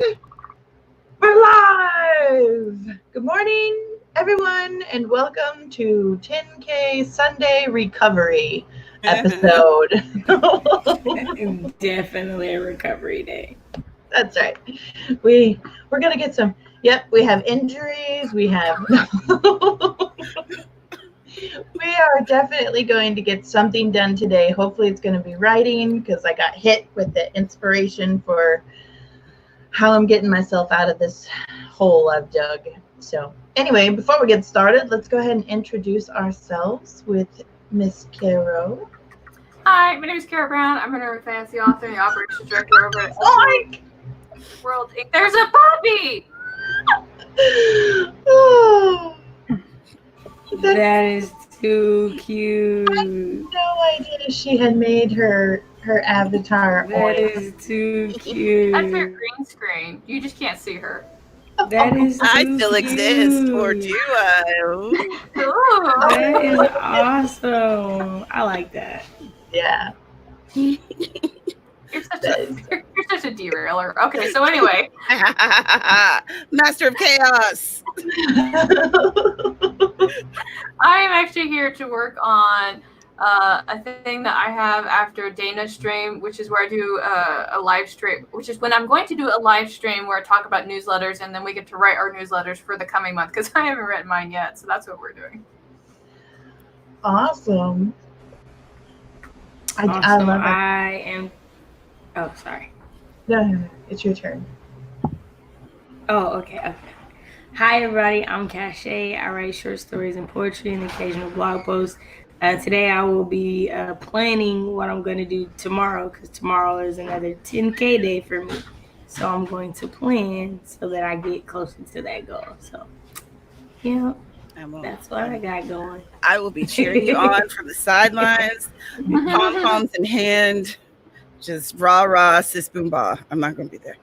We're live! Good morning, everyone, and welcome to 10K Sunday Recovery episode. Definitely a recovery day. That's right. We're gonna get some. Yep, we have injuries. We have. We are definitely going to get something done today. Hopefully, it's going to be writing because I got hit with the inspiration for how I'm getting myself out of this hole I've dug. So anyway, before we get started, let's go ahead and introduce ourselves with Miss Carrow. Hi, my name is Carrow Brown. I'm a fantasy author and the operations director over at Oink! World Inc. There's a puppy! Oh, That is too cute. I had no idea she had made her avatar. That Oink. is too cute. That's her green screen. You just can't see her. That is too I still cute. exist, or do I? Ooh. That is awesome. I like that. Yeah. You're such a derailer. Okay, so anyway. Master of Chaos. I am actually here to work on a thing that I have after Dana's stream, which is where I do a live stream, which is when I'm going to do a live stream where I talk about newsletters, and then we get to write our newsletters for the coming month, because I haven't written mine yet, so that's what we're doing. Awesome. I love it. I am. Oh, sorry. No, it's your turn. Oh, okay. Hi, everybody. I'm Cache. I write short stories and poetry and occasional blog posts. Today, I will be planning what I'm going to do tomorrow, because tomorrow is another 10K day for me. So I'm going to plan so that I get closer to that goal. So, yeah, that's what I got going. I will be cheering you on from the sidelines, pom-poms in hand, just rah-rah, sis boom bah. I'm not going to be there.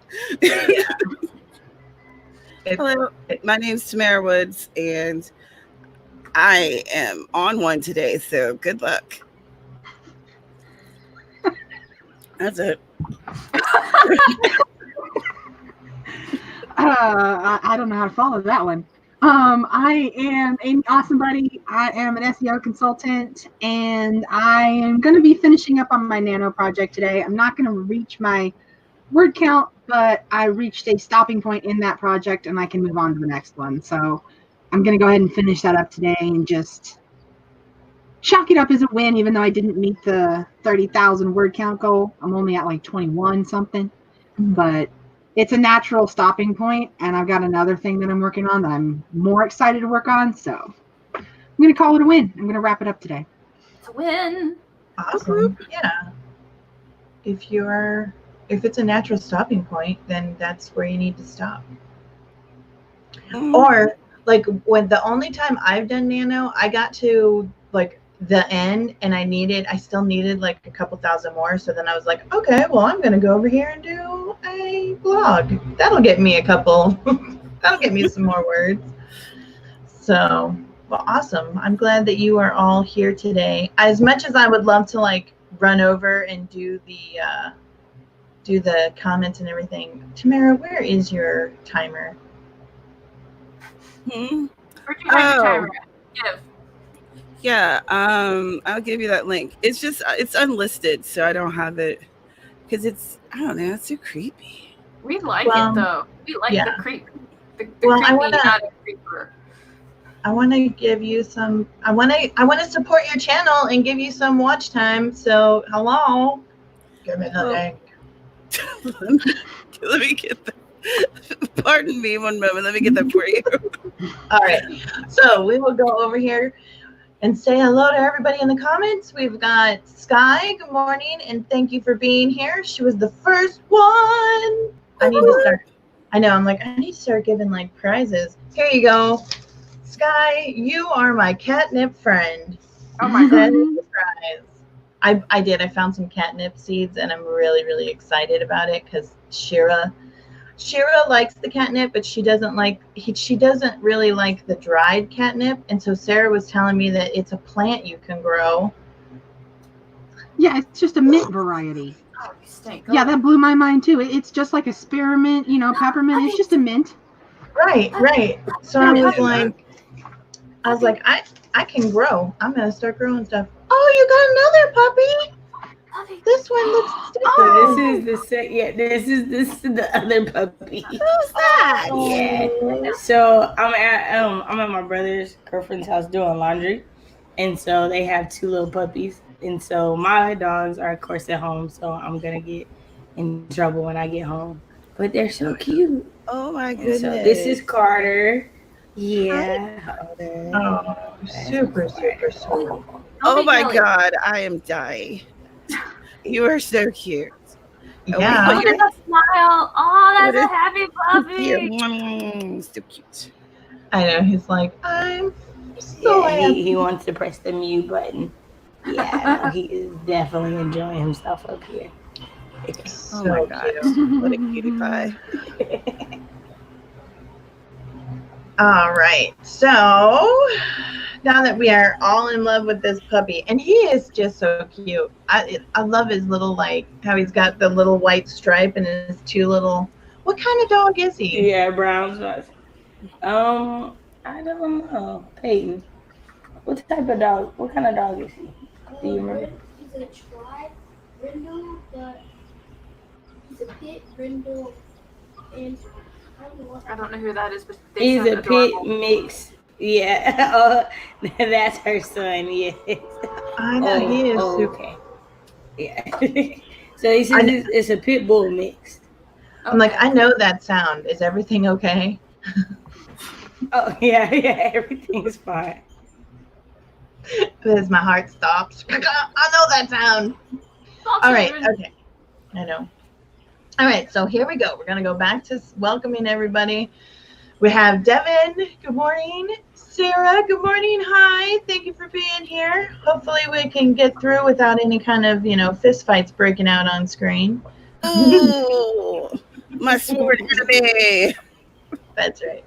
Hello, my name's Tamara Woods, and I am on one today, so good luck. That's it. I don't know how to follow that one. I am Amy Awesome Buddy. I am an SEO consultant, and I am going to be finishing up on my nano project today. I'm not going to reach my word count, but I reached a stopping point in that project, and I can move on to the next one. So I'm going to go ahead and finish that up today and just chalk it up as a win, even though I didn't meet the 30,000 word count goal. I'm only at like 21 something, but it's a natural stopping point, and I've got another thing that I'm working on that I'm more excited to work on, so I'm going to call it a win. I'm going to wrap it up today. It's a win. Awesome. Yeah. If it's a natural stopping point, then that's where you need to stop. Or like when the only time I've done nano, I got to like the end and I still needed like a couple thousand more. So then I was like, okay, well, I'm going to go over here and do a blog. That'll get me that'll get me some more words. So, well, awesome. I'm glad that you are all here today. As much as I would love to like run over and do the comments and everything. Tamara, where is your timer? Where'd you have your timer at? Give. Yeah, I'll give you that link. It's unlisted, so I don't have it because it's too creepy. We like it though. We like the creep. The creepy, not a creeper. I want to give you some. I want to support your channel and give you some watch time. So hello, give me the link. Let me get that. Pardon me one moment. Let me get that for you. All right. So we will go over here and say hello to everybody in the comments. We've got Sky. Good morning, and thank you for being here. She was the first one. I need to start. I know. I'm like, I need to start giving like prizes. Here you go, Sky. You are my catnip friend. Oh my god. Prize. I did. I found some catnip seeds, and I'm really, really excited about it because Shira likes the catnip, but she doesn't really like the dried catnip. And so Sarah was telling me that it's a plant you can grow. Yeah, it's just a mint variety. Oh, stink. Yeah, that blew my mind too. It's just like a spearmint, peppermint. It's just a mint. Right. So Yeah, I was like, I can grow. I'm gonna start growing stuff. Oh, you got another puppy. This one looks different. So this is this is the other puppy. Who's that? Yeah. So I'm at my brother's girlfriend's house doing laundry, and so they have 2 little puppies, and so my dogs are of course at home, so I'm gonna get in trouble when I get home. But they're so cute. Oh my And goodness. so this is Carter. Yeah. Oh, super sweet. Oh my God, I am dying. You are so cute. Yeah. Look at that smile. Oh, that's What a happy puppy. So cute. I know. He's like, I'm so Yeah, happy. he wants to press the mute button. Yeah, no, he is definitely enjoying himself up here. Oh my God, what a cutie pie. All right. So now that we are all in love with this puppy, and he is just so cute. I love his little, like, how he's got the little white stripe and his 2 little. What kind of dog is he? Yeah, brown spots. I don't know. Peyton. What type of dog? What kind of dog is he? Do you remember? He's a tri brindle, but he's a pit brindle, and I don't know who that is, but they He's sound a adorable. pit mix. Yeah. That's her son. Yes. I know he is super. Okay. Yeah. So he says it's a pit bull mix. I'm like, I know that sound. Is everything okay? Oh yeah, everything's fine. Because my heart stops. I know that sound. All right. Okay. I know. All right. So here we go. We're going to go back to welcoming everybody. We have Devin. Good morning. Sarah. Good morning. Hi. Thank you for being here. Hopefully we can get through without any kind of, fist fights breaking out on screen. Ooh, my sword enemy. That's right.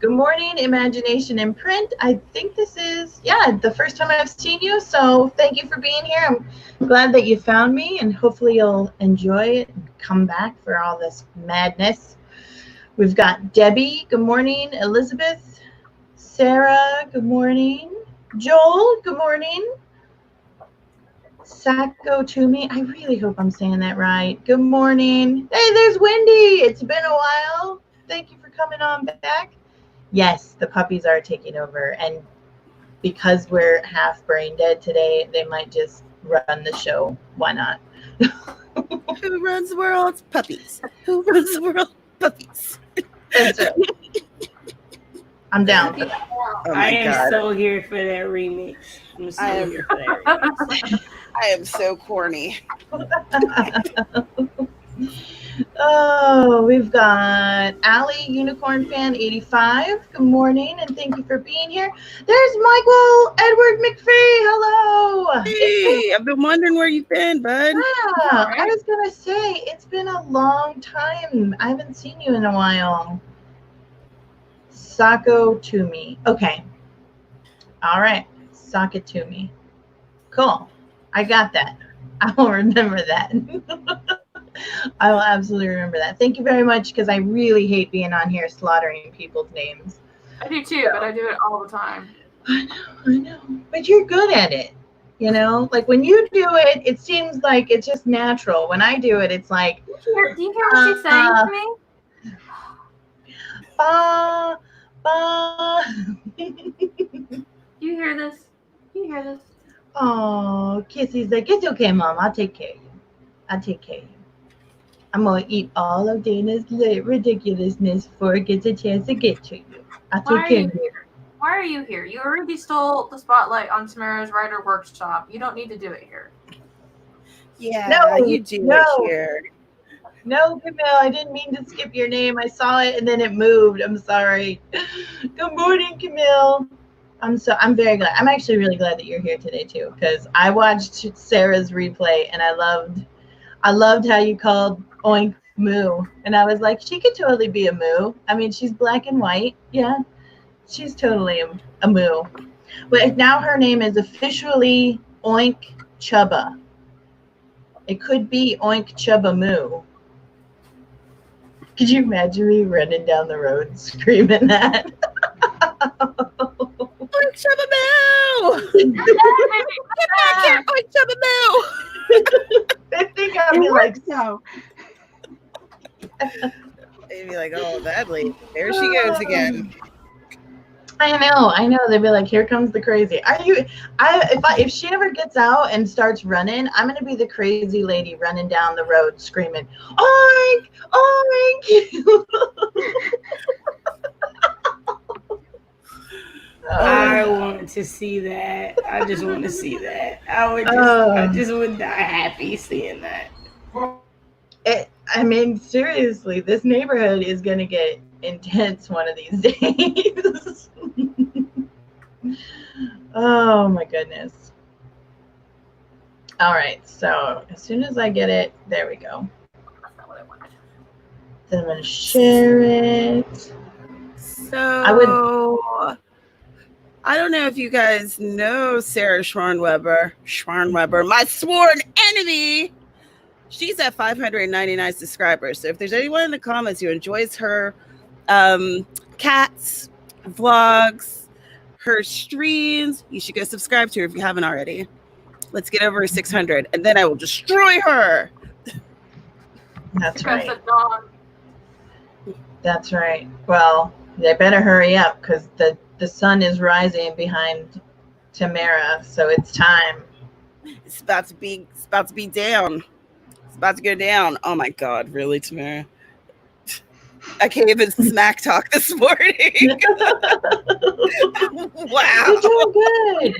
Good morning, Imagination in Print. I think this is, the first time I've seen you. So thank you for being here. I'm glad that you found me, and hopefully you'll enjoy it and come back for all this madness. We've got Debbie. Good morning. Elizabeth. Sarah. Good morning. Joel. Good morning. Sacco Toomey. I really hope I'm saying that right. Good morning. Hey, there's Wendy. It's been a while. Thank you for coming on back. Yes, the puppies are taking over, and because we're half brain dead today, they might just run the show. Why not? Who runs the world? Puppies. Who runs the world? Puppies. That's right. I'm down for that. Oh I my am God. so here for that remix. I'm so here for that remix. I am so corny. Oh, we've got Allie, Unicorn Fan 85. Good morning, and thank you for being here. There's Michael Edward McPhee. Hello. Hey, I've been wondering where you've been, bud. I was going to say, it's been a long time. I haven't seen you in a while. Sacco to me. Okay. All right. Sock it to me. Cool. I got that. I will remember that. I will absolutely remember that. Thank you very much, because I really hate being on here slaughtering people's names. I do too, but I do it all the time. I know. But you're good at it. Like when you do it, it seems like it's just natural. When I do it, it's like, Do you hear what she's saying to me? ba, ba. You hear this? Oh, Kissy's like, it's okay, Mom. I'll take care of you. I'm going to eat all of Dana's ridiculousness before it gets a chance to get to you. I'll take care of you. Why are you here? You already stole the spotlight on Samara's writer workshop. You don't need to do it here. Yeah, No, you do no. it here. No, Camille, I didn't mean to skip your name. I saw it and then it moved. I'm sorry. Good morning, Camille. I'm very glad. I'm actually really glad that you're here today too, because I watched Sarah's replay and I loved how you called Oink Moo, and I was like, she could totally be a moo. I mean, she's black and white. Yeah, she's totally a moo. But now her name is officially Oink Chubba. It could be Oink Chubba Moo. Could you imagine me running down the road screaming that? Oink Chubba Moo! Get back here, Oink Chubba Moo! I think I'd be like, so. They'd be like, oh, that lady, there she goes again. I know. They'd be like, here comes the crazy. If she ever gets out and starts running, I'm gonna be the crazy lady running down the road screaming, Oink! Oink! I want to see that. I just want to see that. I just would die happy seeing that. Seriously, this neighborhood is gonna get intense one of these days. Oh my goodness. All right, so as soon as I get it, there we go. That's not what I wanted. Then I'm gonna share it. So I don't know if you guys know Sarah Schwarnweber, my sworn enemy. She's at 599 subscribers. So if there's anyone in the comments who enjoys her cats, vlogs, her streams, you should go subscribe to her if you haven't already. Let's get over 600, and then I will destroy her. That's right. That's a dog. That's right. Well, they better hurry up because the sun is rising behind Tamara, so it's time. It's about to be down. It's about to go down. Oh my God, really, Tamara? I can't even smack talk this morning. Wow. You're doing good.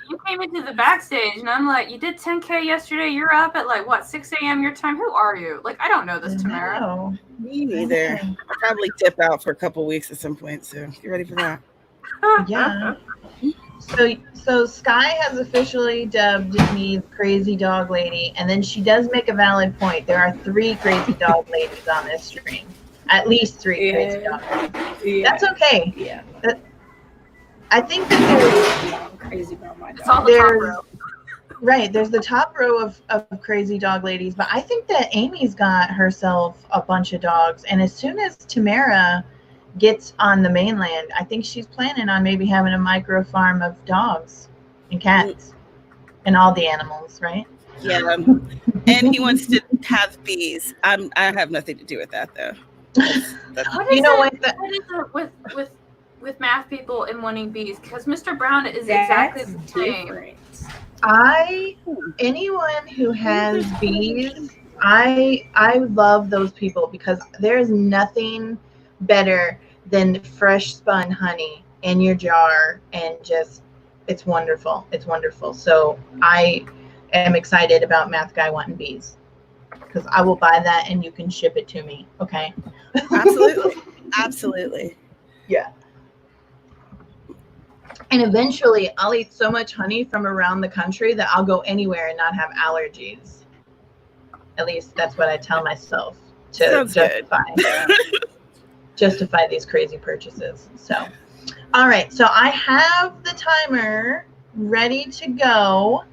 You came into the backstage, and I'm like, you did 10K yesterday. You're up at like, what, 6 a.m. your time? Who are you? Like, I don't know this, Tamara. No. Me neither. I'll probably dip out for a couple weeks at some point, so get ready for that. Yeah. So Sky has officially dubbed me Crazy Dog Lady, and then she does make a valid point. There are 3 Crazy Dog Ladies on this stream. At least 3 Crazy Dog Ladies. Yeah. That's okay. Yeah. I think that I'm crazy about my It's dog. all the top row. there's the top row of Crazy Dog Ladies, but I think that Amy's got herself a bunch of dogs, and as soon as Tamara gets on the mainland, I think she's planning on maybe having a micro farm of dogs and cats and all the animals, right? Yeah. And he wants to have bees. I have nothing to do with that, though. That's What is You know it, what? what is it with math people and wanting bees? Because Mr. Brown is exactly the same. different. Anyone who has bees, I love those people because there is nothing better than fresh spun honey in your jar, and just it's wonderful. It's wonderful. So I am excited about Math Guy wanting bees because I will buy that and you can ship it to me. Okay. Absolutely. Yeah. And eventually I'll eat so much honey from around the country that I'll go anywhere and not have allergies. At least that's what I tell myself to Sounds justify these crazy purchases. So, all right. So I have the timer ready to go.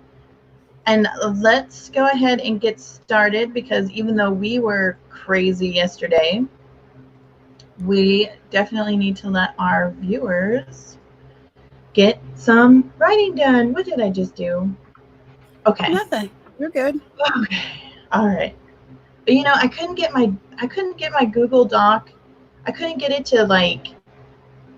And let's go ahead and get started because even though we were crazy yesterday, we definitely need to let our viewers get some writing done. What did I just do? Okay. Nothing. You're good. Okay. All right. But you know, I couldn't get my Google Doc. I couldn't get it to like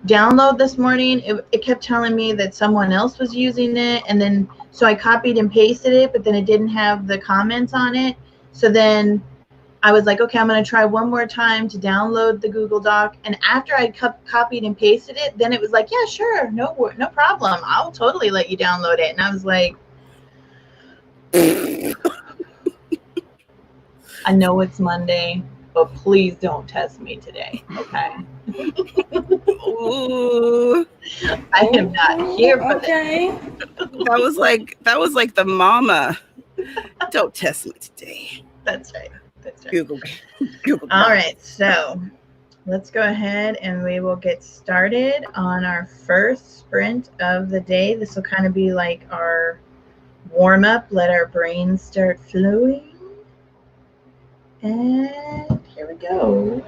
download this morning. It kept telling me that someone else was using it, and then so I copied and pasted it, but then it didn't have the comments on it. So then I was like, okay, I'm going to try one more time to download the Google Doc. And after I copied and pasted it, then it was like, yeah, sure, no problem. I'll totally let you download it. And I was like, I know it's Monday, but please don't test me today, okay? Ooh. I am not here for Okay. That was like the mama. Don't test me today. That's right. That's right. Google. All right, so let's go ahead and we will get started on our first sprint of the day. This will kind of be like our warm up, let our brains start flowing. And here we go.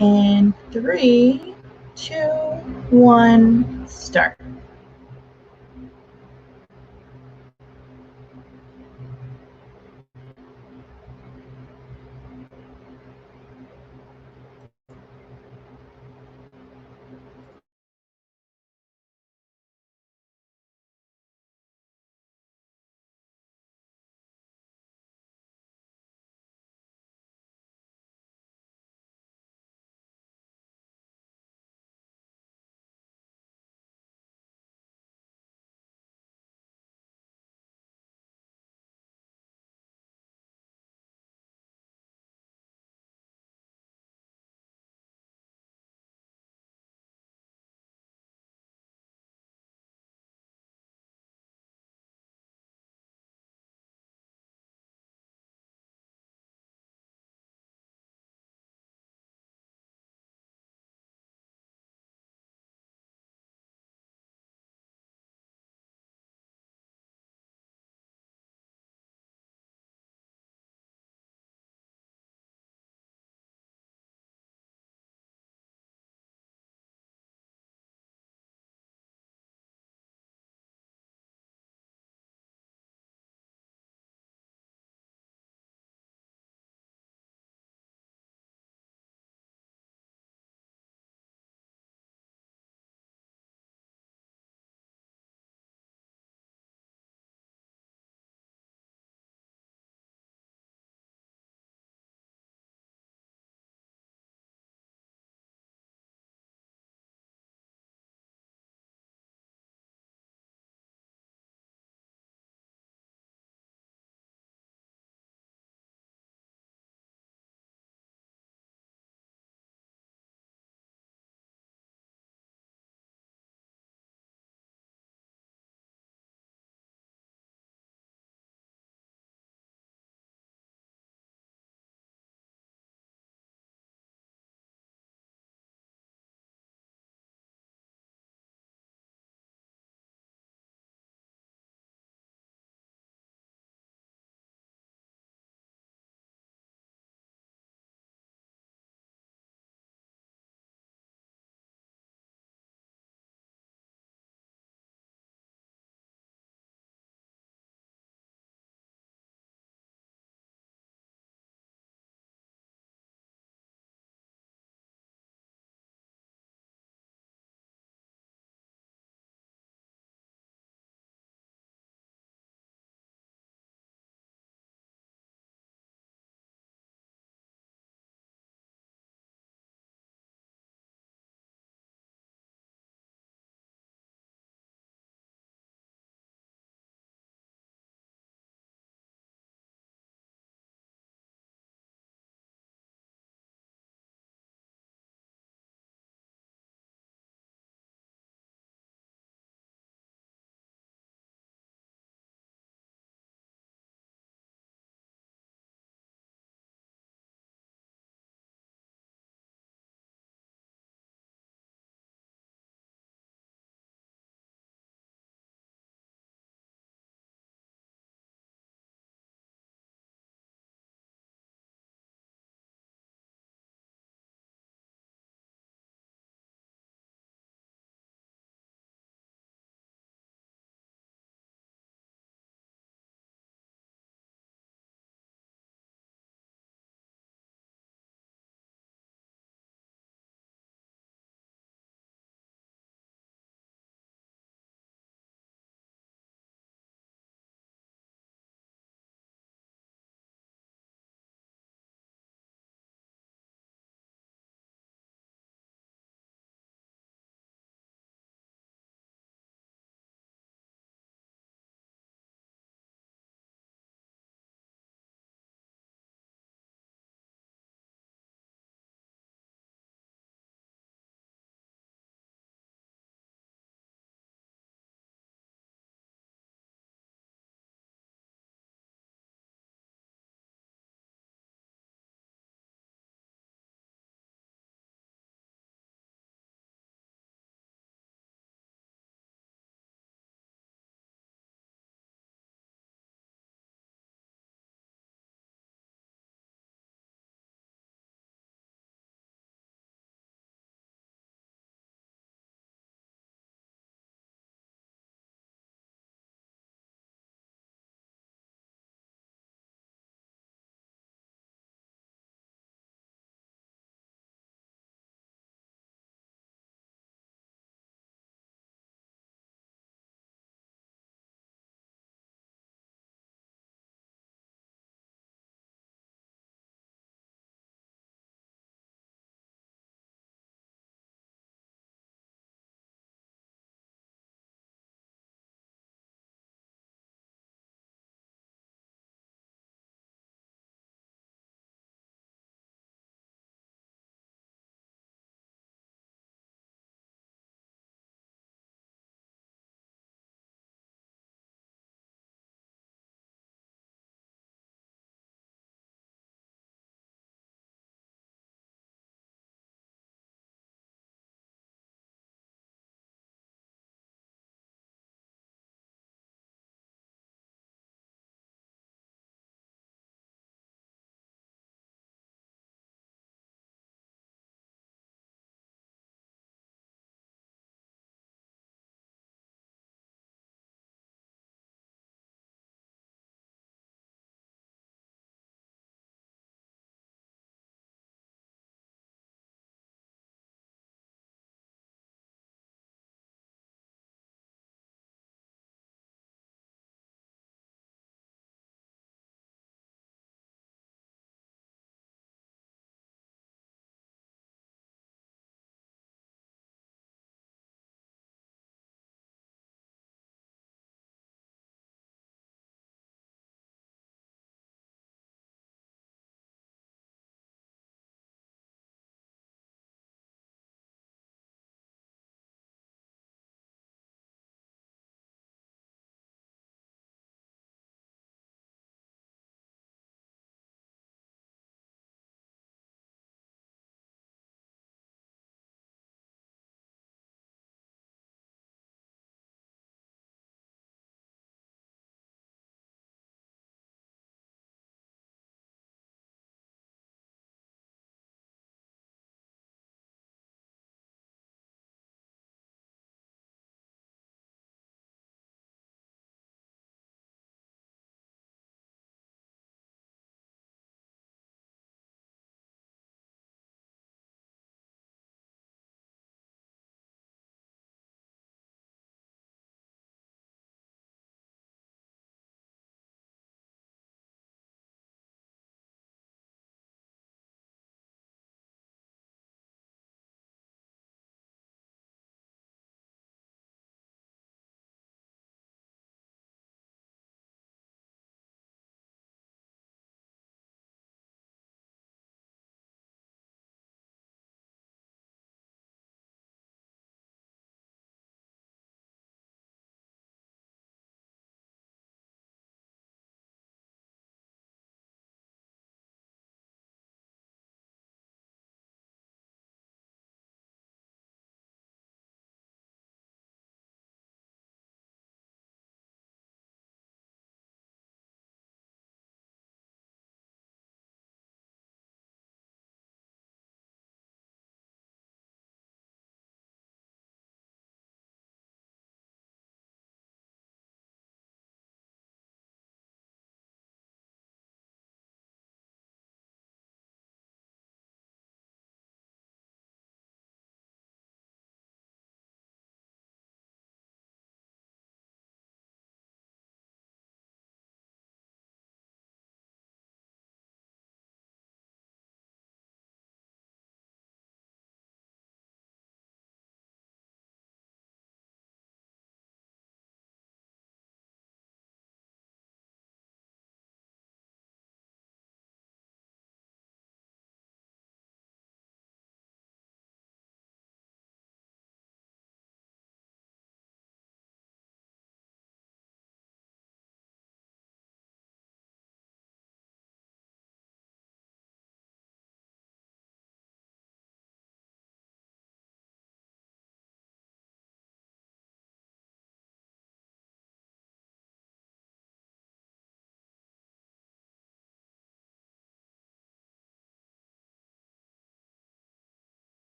And 3, 2, 1, start.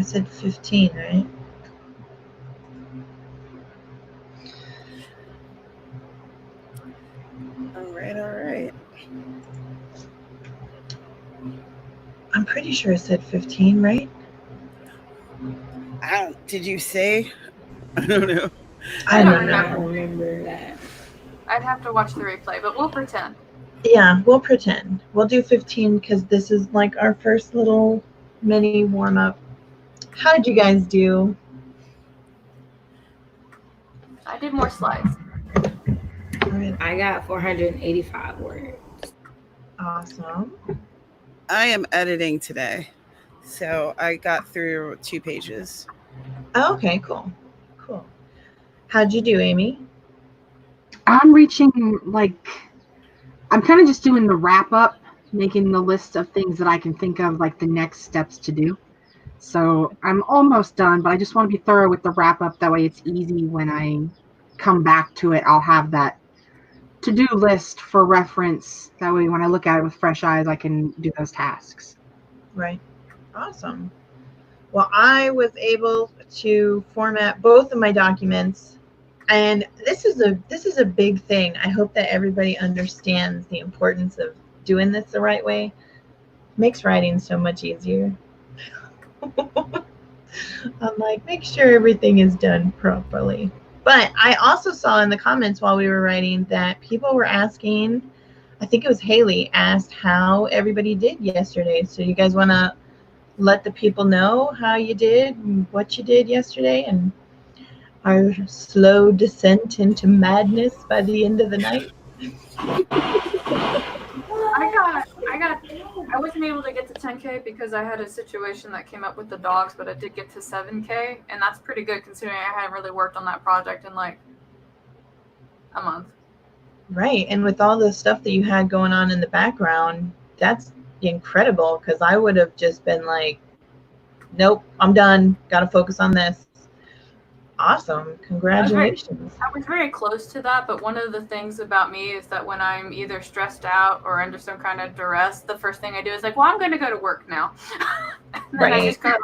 said 15, right? All right. I'm pretty sure it said 15, right? Did you say? I don't know. I don't don't I know. don't remember that. I'd have to watch the replay, but we'll pretend. Yeah, we'll pretend. We'll do 15 because this is like our first little mini warm up. How did you guys do? I did more slides. I got 485 words. Awesome. I am editing today, so I got through 2 pages. Oh, okay, cool. Cool. How'd you do, Amy? I'm reaching, I'm kind of just doing the wrap up, making the list of things that I can think of, like the next steps to do. So I'm almost done, but I just want to be thorough with the wrap up. That way it's easy when I come back to it. I'll have that to-do list for reference. That way when I look at it with fresh eyes, I can do those tasks. Right. Awesome. Well, I was able to format both of my documents, and this is a big thing. I hope that everybody understands the importance of doing this the right way. Makes writing so much easier. I'm like, make sure everything is done properly. But I also saw in the comments while we were writing that people were asking, I think it was Haley asked how everybody did yesterday. So you guys want to let the people know how you did and what you did yesterday and our slow descent into madness by the end of the night? I wasn't able to get to 10K because I had a situation that came up with the dogs, but I did get to 7K, and that's pretty good considering I hadn't really worked on that project in like a month. Right. And with all the stuff that you had going on in the background, that's incredible, because I would have just been like, nope, I'm done. Got to focus on this. Awesome. Congratulations. I was very close to that, but one of the things about me is that when I'm either stressed out or under some kind of duress, the first thing I do is like, well, I'm going to go to work now. And then Right. I just go like,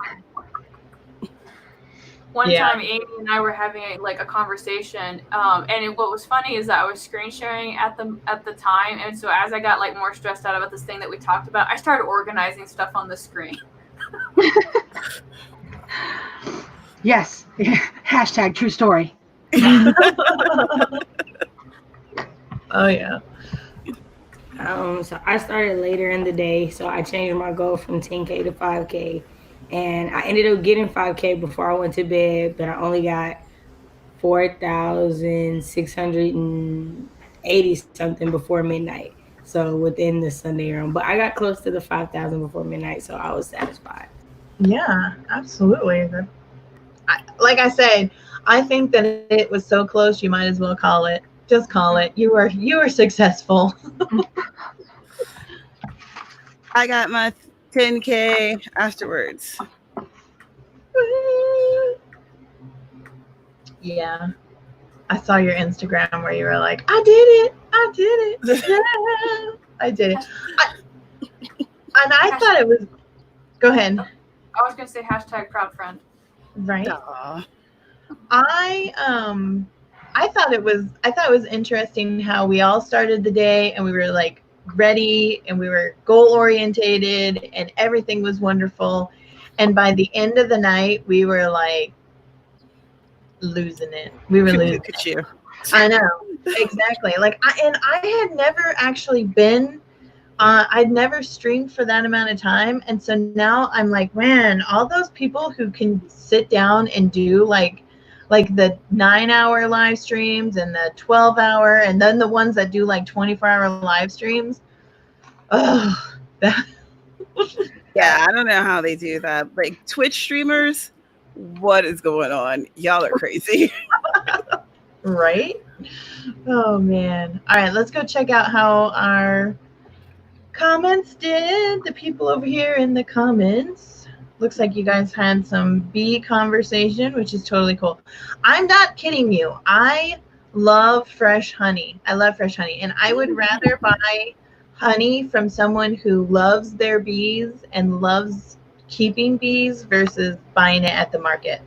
one time Amy and I were having a conversation, and what was funny is that I was screen sharing at the time, and so as I got like more stressed out about this thing that we talked about, I started organizing stuff on the screen. Yes. Hashtag true story. Oh, yeah. So I started later in the day, so I changed my goal from 10K to 5K, and I ended up getting 5K before I went to bed, but I only got 4,680 something before midnight. So within the Sunday realm, but I got close to the 5,000 before midnight, so I was satisfied. Yeah, absolutely. Like I said, I think that it was so close, you might as well call it. Just call it. You were successful. I got my 10K afterwards. Yeah. I saw your Instagram where you were like, I did it. Yeah, I did it. And I thought it was, go ahead. I was going to say hashtag proud friend. Right. Aww. I thought it was interesting how we all started the day and we were like ready and we were goal orientated and everything was wonderful. And by the end of the night, we were like losing it. We were losing Look at you. I know, exactly. Like, I had never actually been. I'd never streamed for that amount of time, and so now I'm like, man, all those people who can sit down and do like the 9-hour live streams and the 12-hour, and then the ones that do like 24-hour live streams. Oh, that. Yeah, I don't know how they do that. Like Twitch streamers, what is going on? Y'all are crazy. Right? Oh man. All right, let's go check out how our comments did. The people over here in the comments. Looks like you guys had some bee conversation, which is totally cool. I'm not kidding you. I love fresh honey. I love fresh honey. And I would rather buy honey from someone who loves their bees and loves keeping bees versus buying it at the market.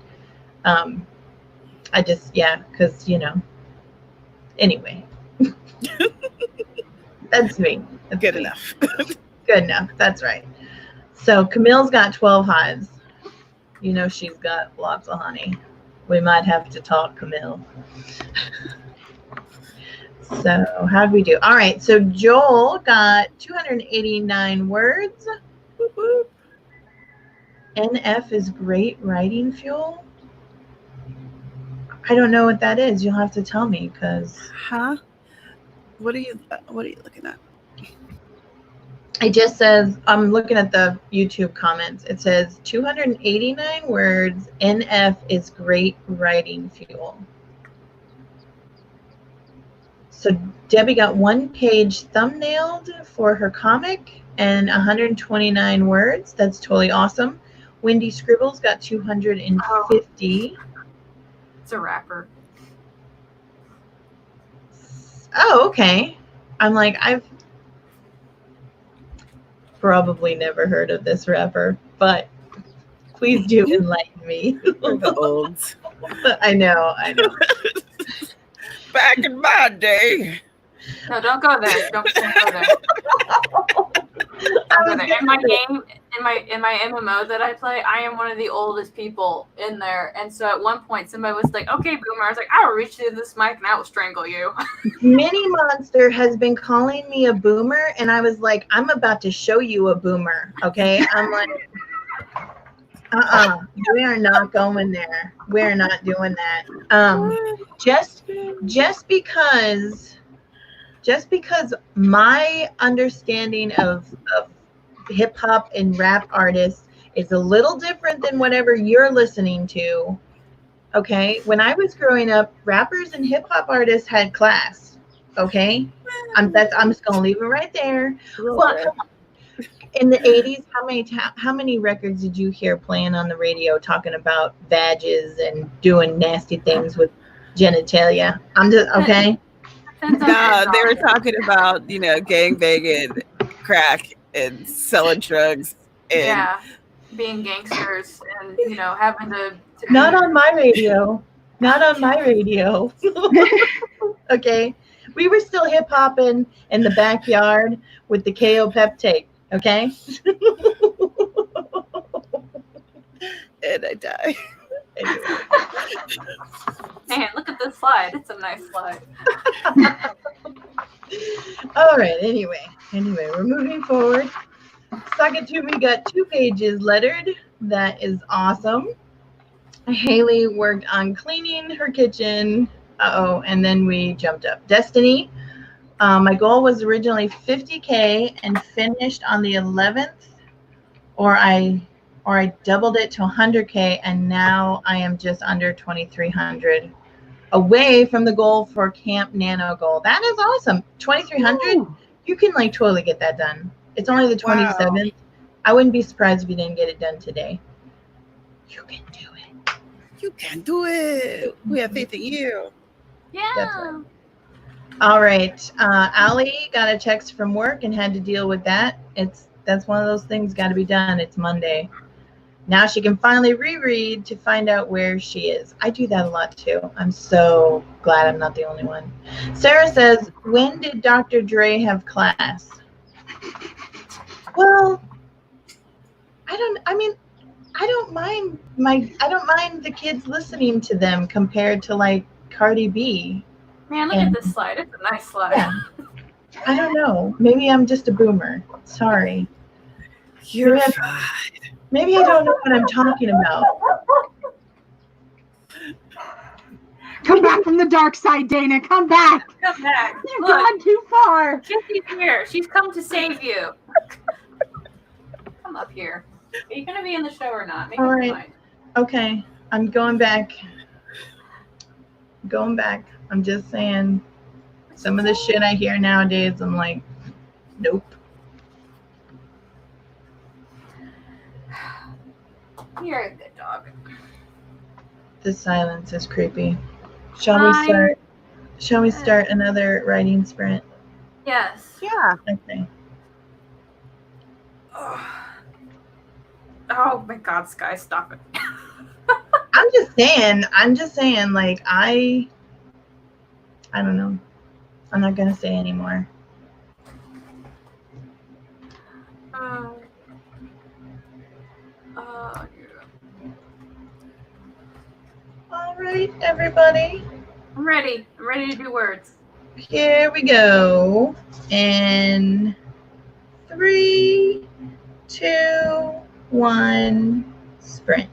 I just, because, anyway. That's me. That's Good me. enough. Good enough. That's right. So Camille's got 12 hives. She's got lots of honey. We might have to talk, Camille. So how'd we do? All right. So Joel got 289 words. Whoop, whoop. NF is great writing fuel. I don't know what that is. You'll have to tell me because. Huh? What are you looking at? It just says, I'm looking at the YouTube comments. It says 289 words. NF is great writing fuel. So Debbie got 1 page thumbnailed for her comic and 129 words. That's totally awesome. Wendy Scribbles got 250. It's a rapper. Oh, okay. I'm like, I've probably never heard of this rapper, but please do enlighten me. We're the olds. I know. Back in my day. No, don't go there. Don't go there. In my game, in my MMO that I play, I am one of the oldest people in there. And so at one point, somebody was like, "Okay, boomer." I was like, "I will reach through this mic and I will strangle you." Mini Monster has been calling me a boomer, and I was like, "I'm about to show you a boomer." Okay, I'm like, we are not going there. We are not doing that. Just because my understanding of hip hop and rap artists is a little different than whatever you're listening to. Okay, when I was growing up, rappers and hip hop artists had class. Okay, I'm just gonna leave it right there. Well, in the 80s, how many records did you hear playing on the radio talking about badges and doing nasty things with genitalia? I'm just okay. No, they were talking about, gangbanging, crack, and selling drugs. And being gangsters and, having to Not on my radio. Not on my radio. Okay. We were still hip hopping in the backyard with the KO pep tape. Okay. And I die. Anyway. Man, look at this slide. It's a nice slide. All right. Anyway, we're moving forward. Sakatumi got 2 pages lettered. That is awesome. Haley worked on cleaning her kitchen. And then we jumped up. Destiny. My goal was originally 50K and finished on the 11th, or I doubled it to 100K, and now I am just under 2,300 away from the goal for Camp Nano goal. That is awesome. 2,300. You can totally get that done. It's only the 27th. Wow. I wouldn't be surprised if you didn't get it done today. You can do it. You can do it. We have faith in you. Yeah. That's right. All right. Allie got a text from work and had to deal with that. That's one of those things got to be done. It's Monday. Now she can finally reread to find out where she is. I do that a lot too. I'm so glad I'm not the only one. Sarah says, when did Dr. Dre have class? Well, I don't mind the kids listening to them compared to Cardi B. Man, look at this slide. It's a nice slide. Yeah. I don't know. Maybe I'm just a boomer. Sorry. You're fine. Maybe I don't know what I'm talking about. Come back from the dark side, Dana. Come back. Come back. You've gone too far. Kissy's here. She's come to save you. Come up here. Are you going to be in the show or not? Make All up right. your mind. Okay. I'm going back. I'm just saying, some of the shit I hear nowadays, I'm like, nope. You're a good dog. The silence is creepy. Shall we start another writing sprint? Yes. Yeah. Okay. Oh my God, Sky, stop it. I'm just saying, like, I don't know. I'm not gonna say anymore. Yeah. All right, everybody. I'm ready. I'm ready to do words. Here we go. In 3, 2, 1, sprint.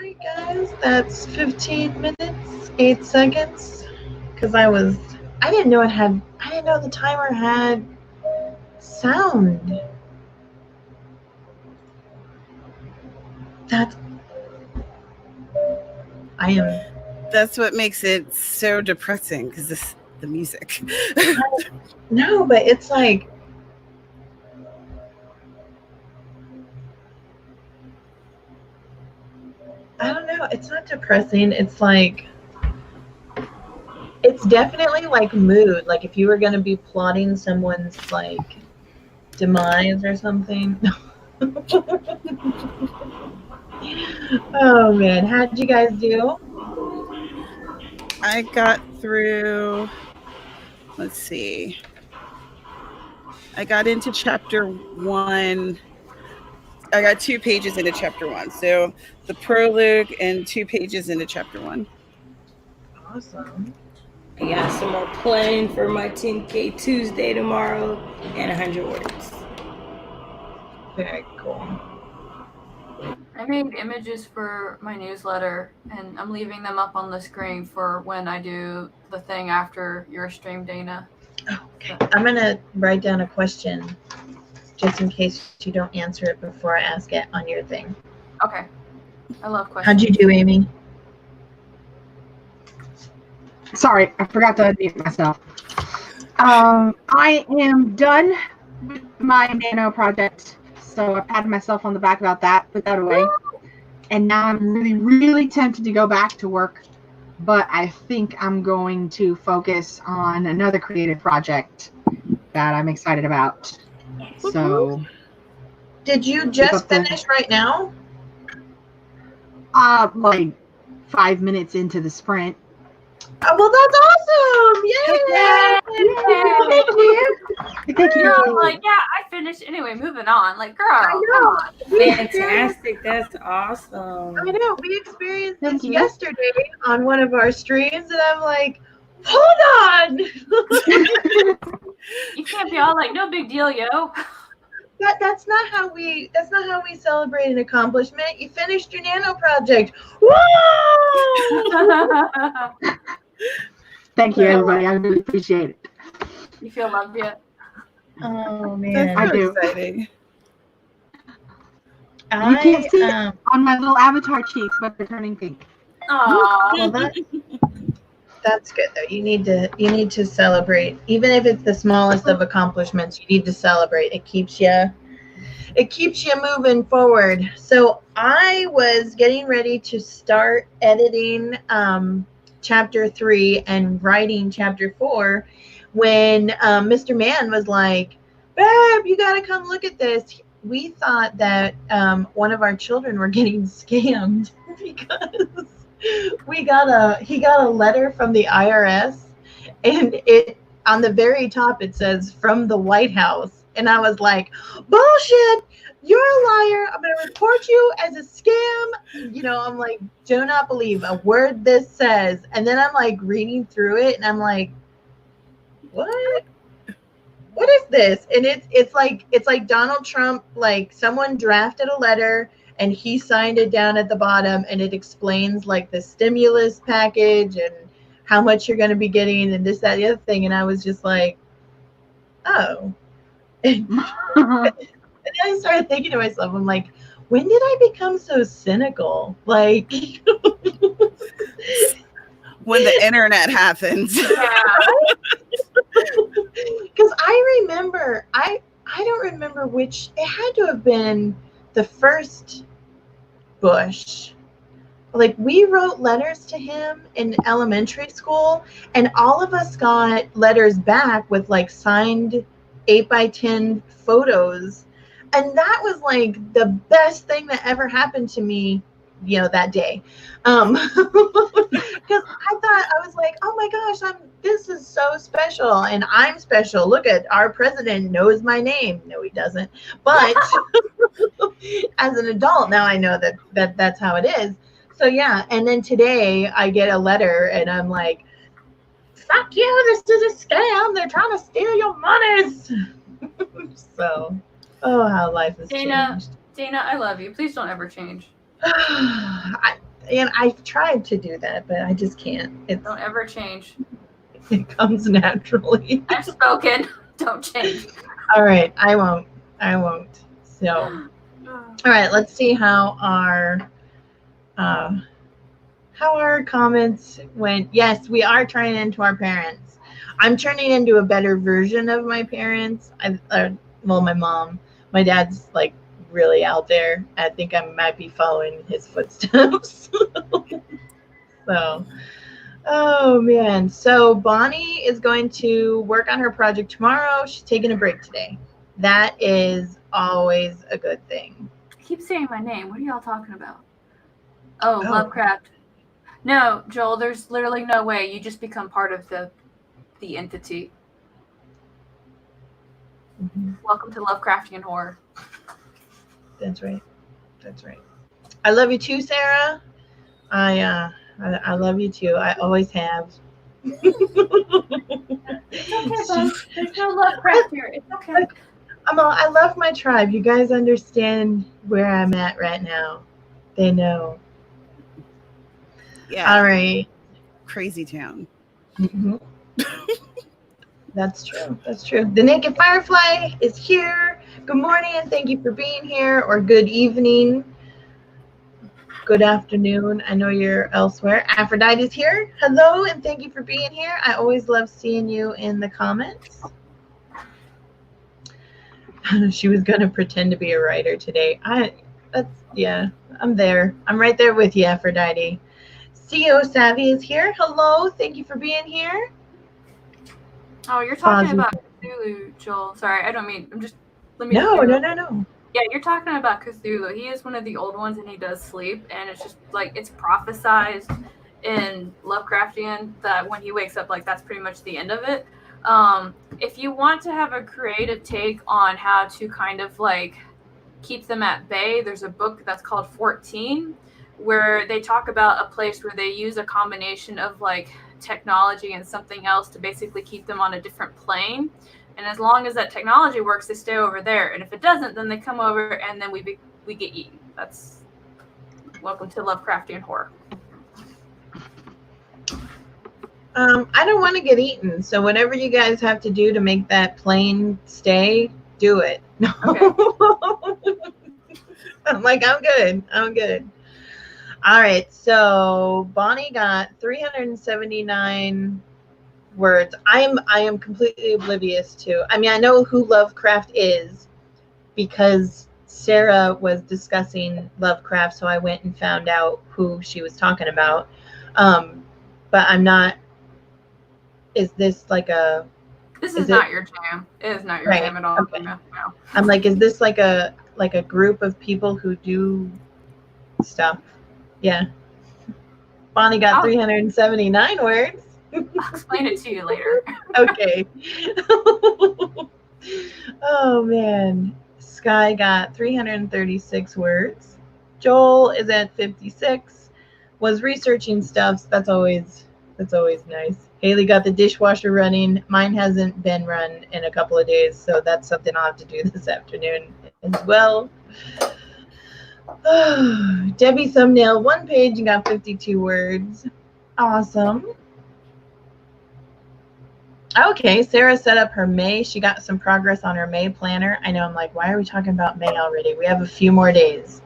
right, guys, that's 15 minutes, 8 seconds. Because I didn't know the timer had sound. That's what makes it so depressing, because the music. No, but it's like, I don't know. It's not depressing. It's like, it's definitely like mood. Like if you were going to be plotting someone's like demise or something. Oh man, how'd you guys do? I got through, let's see. I got into chapter 1. I got 2 pages into chapter 1. So the prologue and 2 pages into chapter 1. Awesome. I got some more planning for my 10K Tuesday tomorrow and 100 words. Very cool. I made images for my newsletter, and I'm leaving them up on the screen for when I do the thing after your stream, Dana. Okay. I'm going to write down a question just in case you don't answer it before I ask it on your thing. Okay. I love questions. How'd you do, Amy? Sorry, I forgot to unmute myself. I am done with my nano project, so I patted myself on the back about that, put that away. And now I'm really, really tempted to go back to work, but I think I'm going to focus on another creative project that I'm excited about. So, did you just finish right now? Like 5 minutes into the sprint. Oh, well, that's awesome! Yay! Thank you. Thank you. Girl, like, yeah, I finished. Anyway, moving on. Like, girl, I know. Fantastic. That's awesome. I know. We experienced this yesterday on one of our streams, and I'm like, hold on! You can't be all like, no big deal, yo. That's not how we celebrate an accomplishment. You finished your nano project. Whoa! Thank you, everybody. I really appreciate it. You feel loved yet? Oh man, That's so I do. exciting. You can't see it on my little avatar cheeks, but they're turning pink. Aww. Well, that's good though. You need to celebrate, even if it's the smallest of accomplishments. You need to celebrate. It keeps you moving forward. So I was getting ready to start editing chapter 3 and writing chapter 4 when Mr. Man was like, "Babe, you got to come look at this." We thought that one of our children were getting scammed because he got a letter from the IRS, and it on the very top it says from the White House, and I was like, bullshit, you're a liar, I'm gonna report you as a scam. You know, I'm like, do not believe a word this says. And then I'm like reading through it, and I'm like, what is this? And it's like Donald Trump, like someone drafted a letter and he signed it down at the bottom, and it explains like the stimulus package and how much you're going to be getting and this, that, the other thing. And I was just like, oh. And then I started thinking to myself, I'm like, when did I become so cynical? Like, when the internet happens. Yeah. Because I don't remember which, it had to have been the first Bush. Like, we wrote letters to him in elementary school, and all of us got letters back with like signed 8x10 photos. And that was like the best thing that ever happened to me, you know, that day. Because I thought, I was like, oh my gosh, this is so special, and I'm special. Look at our president knows my name. No, he doesn't. But as an adult, now I know that's how it is. So yeah, and then today I get a letter, and I'm like, fuck you, this is a scam. They're trying to steal your monies. So, oh, how life has changed. Dana, I love you. Please don't ever change. And I've tried to do that, but I just can't. Don't ever change. It comes naturally. I've spoken. Don't change. All right, I won't. So, all right, let's see how our comments went. Yes, we are turning into our parents. I'm turning into a better version of my parents. Well, my mom. My dad's like really out there. I think I might be following his footsteps. So, oh man. So Bonnie is going to work on her project tomorrow. She's taking a break today. That is always a good thing. I keep saying my name. What are y'all talking about? Oh, Lovecraft. No, Joel, there's literally no way. You just become part of the entity. Mm-hmm. Welcome to Lovecraftian horror. That's right. I love you too, Sarah. I love you too. I always have. It's okay, bud. There's no Lovecraft here. It's okay. I love my tribe. You guys understand where I'm at right now. They know. Yeah. All right. Crazy town. Mm-hmm. That's true. The Naked Firefly is here. Good morning and thank you for being here, or good evening. Good afternoon. I know you're elsewhere. Aphrodite's here. Hello and thank you for being here. I always love seeing you in the comments. She was going to pretend to be a writer today. I'm there. I'm right there with you, Aphrodite. CO Savvy is here. Hello. Thank you for being here. Oh, you're talking about Cthulhu, Joel. Sorry, I don't mean. No. Yeah, you're talking about Cthulhu. He is one of the old ones, and he does sleep. And it's just like it's prophesized in Lovecraftian that when he wakes up, like that's pretty much the end of it. If you want to have a creative take on how to kind of like keep them at bay, there's a book that's called 14, where they talk about a place where they use a combination of like technology and something else to basically keep them on a different plane. And as long as that technology works, they stay over there. And if it doesn't, then they come over and then we get eaten. That's welcome to Lovecraftian horror. I don't want to get eaten, so whatever you guys have to do to make that plane stay, do it. Okay. I'm good. All right, so Bonnie got 379 words. I am completely oblivious to. I mean, I know who Lovecraft is because Sarah was discussing Lovecraft, so I went and found out who she was talking about. But I'm not. Is this like a? This is not your jam. It is not your jam at all. Okay. No. I'm like, is this like a group of people who do stuff? Yeah. Bonnie got 379 words. I'll explain it to you later. Okay. Oh man. Sky got 336 words. Joel is at 56. Was researching stuff. So that's always nice. Haley got the dishwasher running. Mine hasn't been run in a couple of days, so that's something I'll have to do this afternoon as well. Debbie thumbnail, 1 page and got 52 words. Awesome. Okay, Sarah set up her May. She got some progress on her May planner. I know, I'm like, why are we talking about May already? We have a few more days,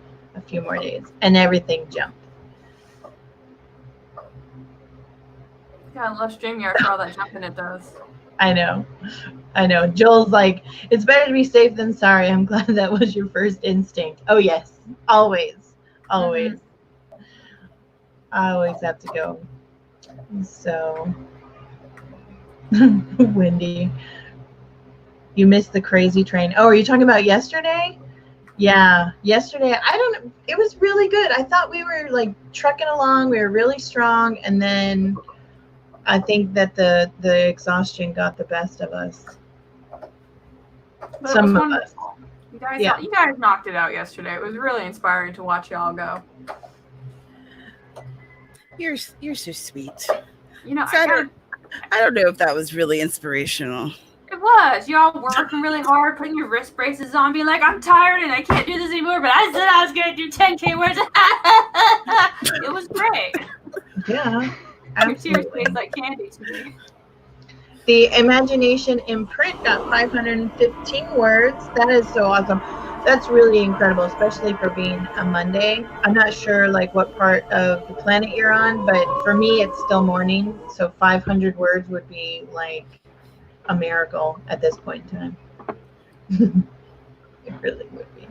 and everything jumped. God, I love StreamYard for all that jumping it does. I know. Joel's like, it's better to be safe than sorry. I'm glad that was your first instinct. Oh, yes. Always. Mm-hmm. I always have to go. So, Wendy, you missed the crazy train. Oh, are you talking about yesterday? Yeah, yesterday. It was really good. I thought we were like trucking along. We were really strong. And then I think that the exhaustion got the best of us. But some of us. You guys knocked it out yesterday. It was really inspiring to watch y'all go. You're so sweet. You know, So I don't know if that was really inspirational. It was. Y'all working really hard, putting your wrist braces on, being like, I'm tired and I can't do this anymore, but I said I was going to do 10K words. It was great. Yeah, Your tears absolutely. taste like candy to me. The Imagination Imprint got 515 words. That is so awesome. That's really incredible, especially for being a Monday. I'm not sure like what part of the planet you're on, but for me it's still morning, so 500 words would be like a miracle at this point in time. It really would be.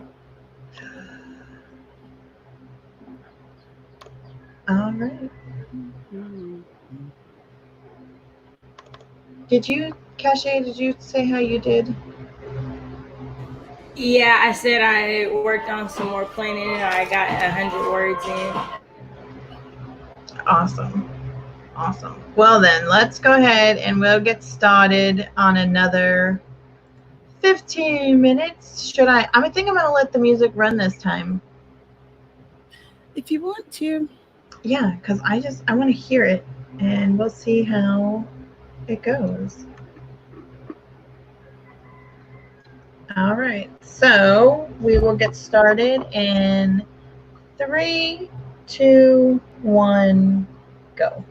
All right. Did you, Cache, did you say how you did? Yeah, I said I worked on some more planning and I got 100 words in. Awesome. Awesome. Well then, let's go ahead and we'll get started on another 15 minutes. Should I think I'm going to let the music run this time. If you want to. Yeah, because I want to hear it and we'll see how it goes. All right, so we will get started in 3, 2, 1, go.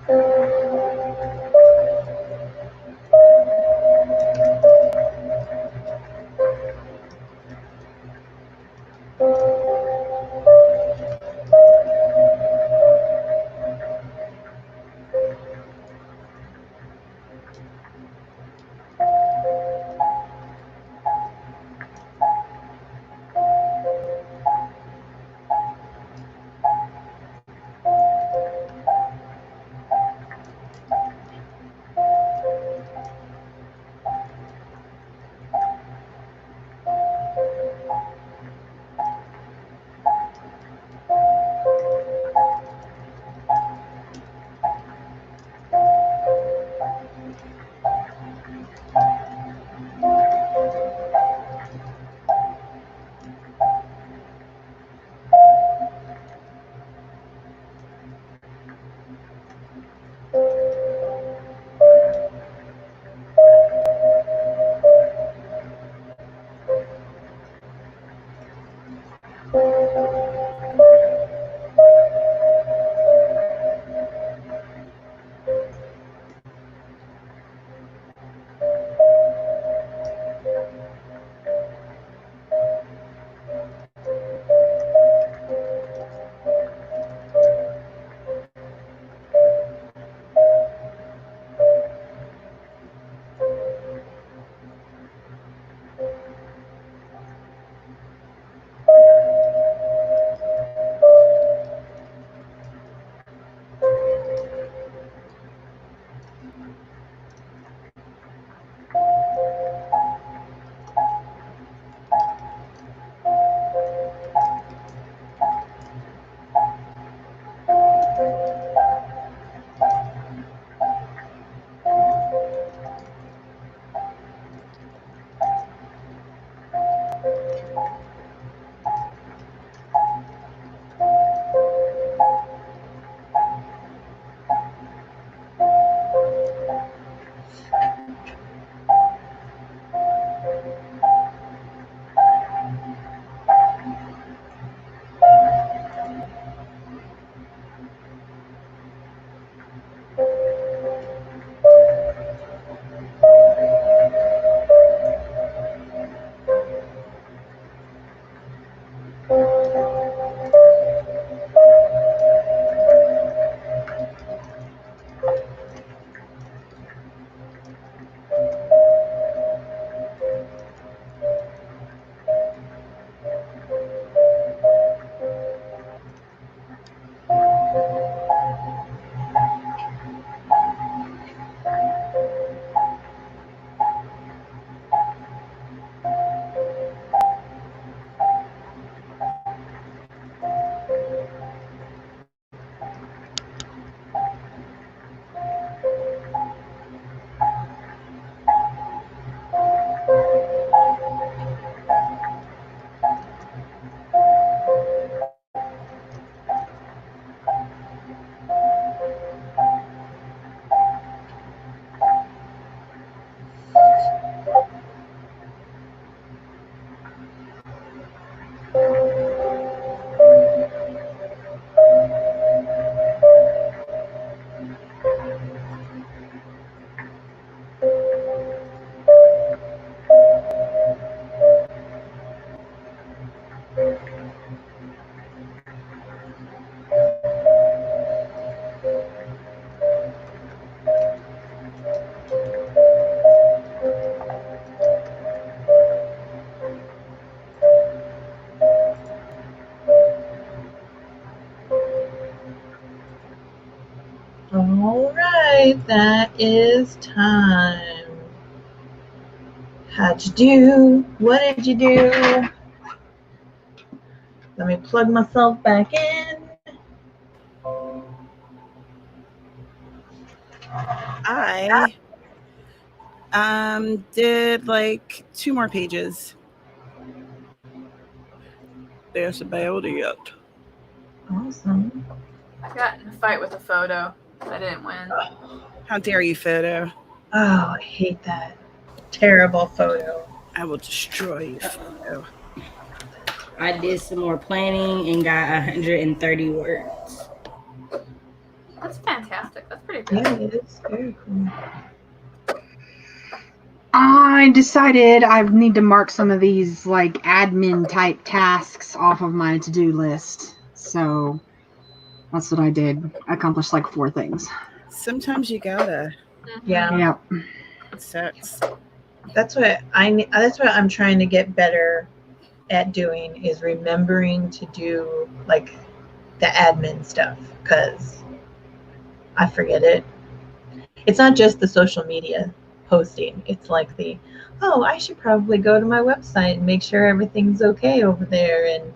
All right, that is time. How'd you do? What did you do? Let me plug myself back in. I did like 2 more pages. There's about it. Awesome. I got in a fight with a photo. I didn't win. How dare you, photo? Oh, I hate that. Terrible photo. I will destroy you, photo. I did some more planning and got 130 words. That's fantastic. That's pretty Yeah, it is very cool. I decided I need to mark some of these like admin type tasks off of my to-do list. So that's what I did. I accomplished like 4 things. Sometimes you gotta. Yeah. Yep. It sucks. That's what I'm trying to get better at doing, is remembering to do like the admin stuff, because I forget it. It's not just the social media posting. It's like I should probably go to my website and make sure everything's okay over there. And,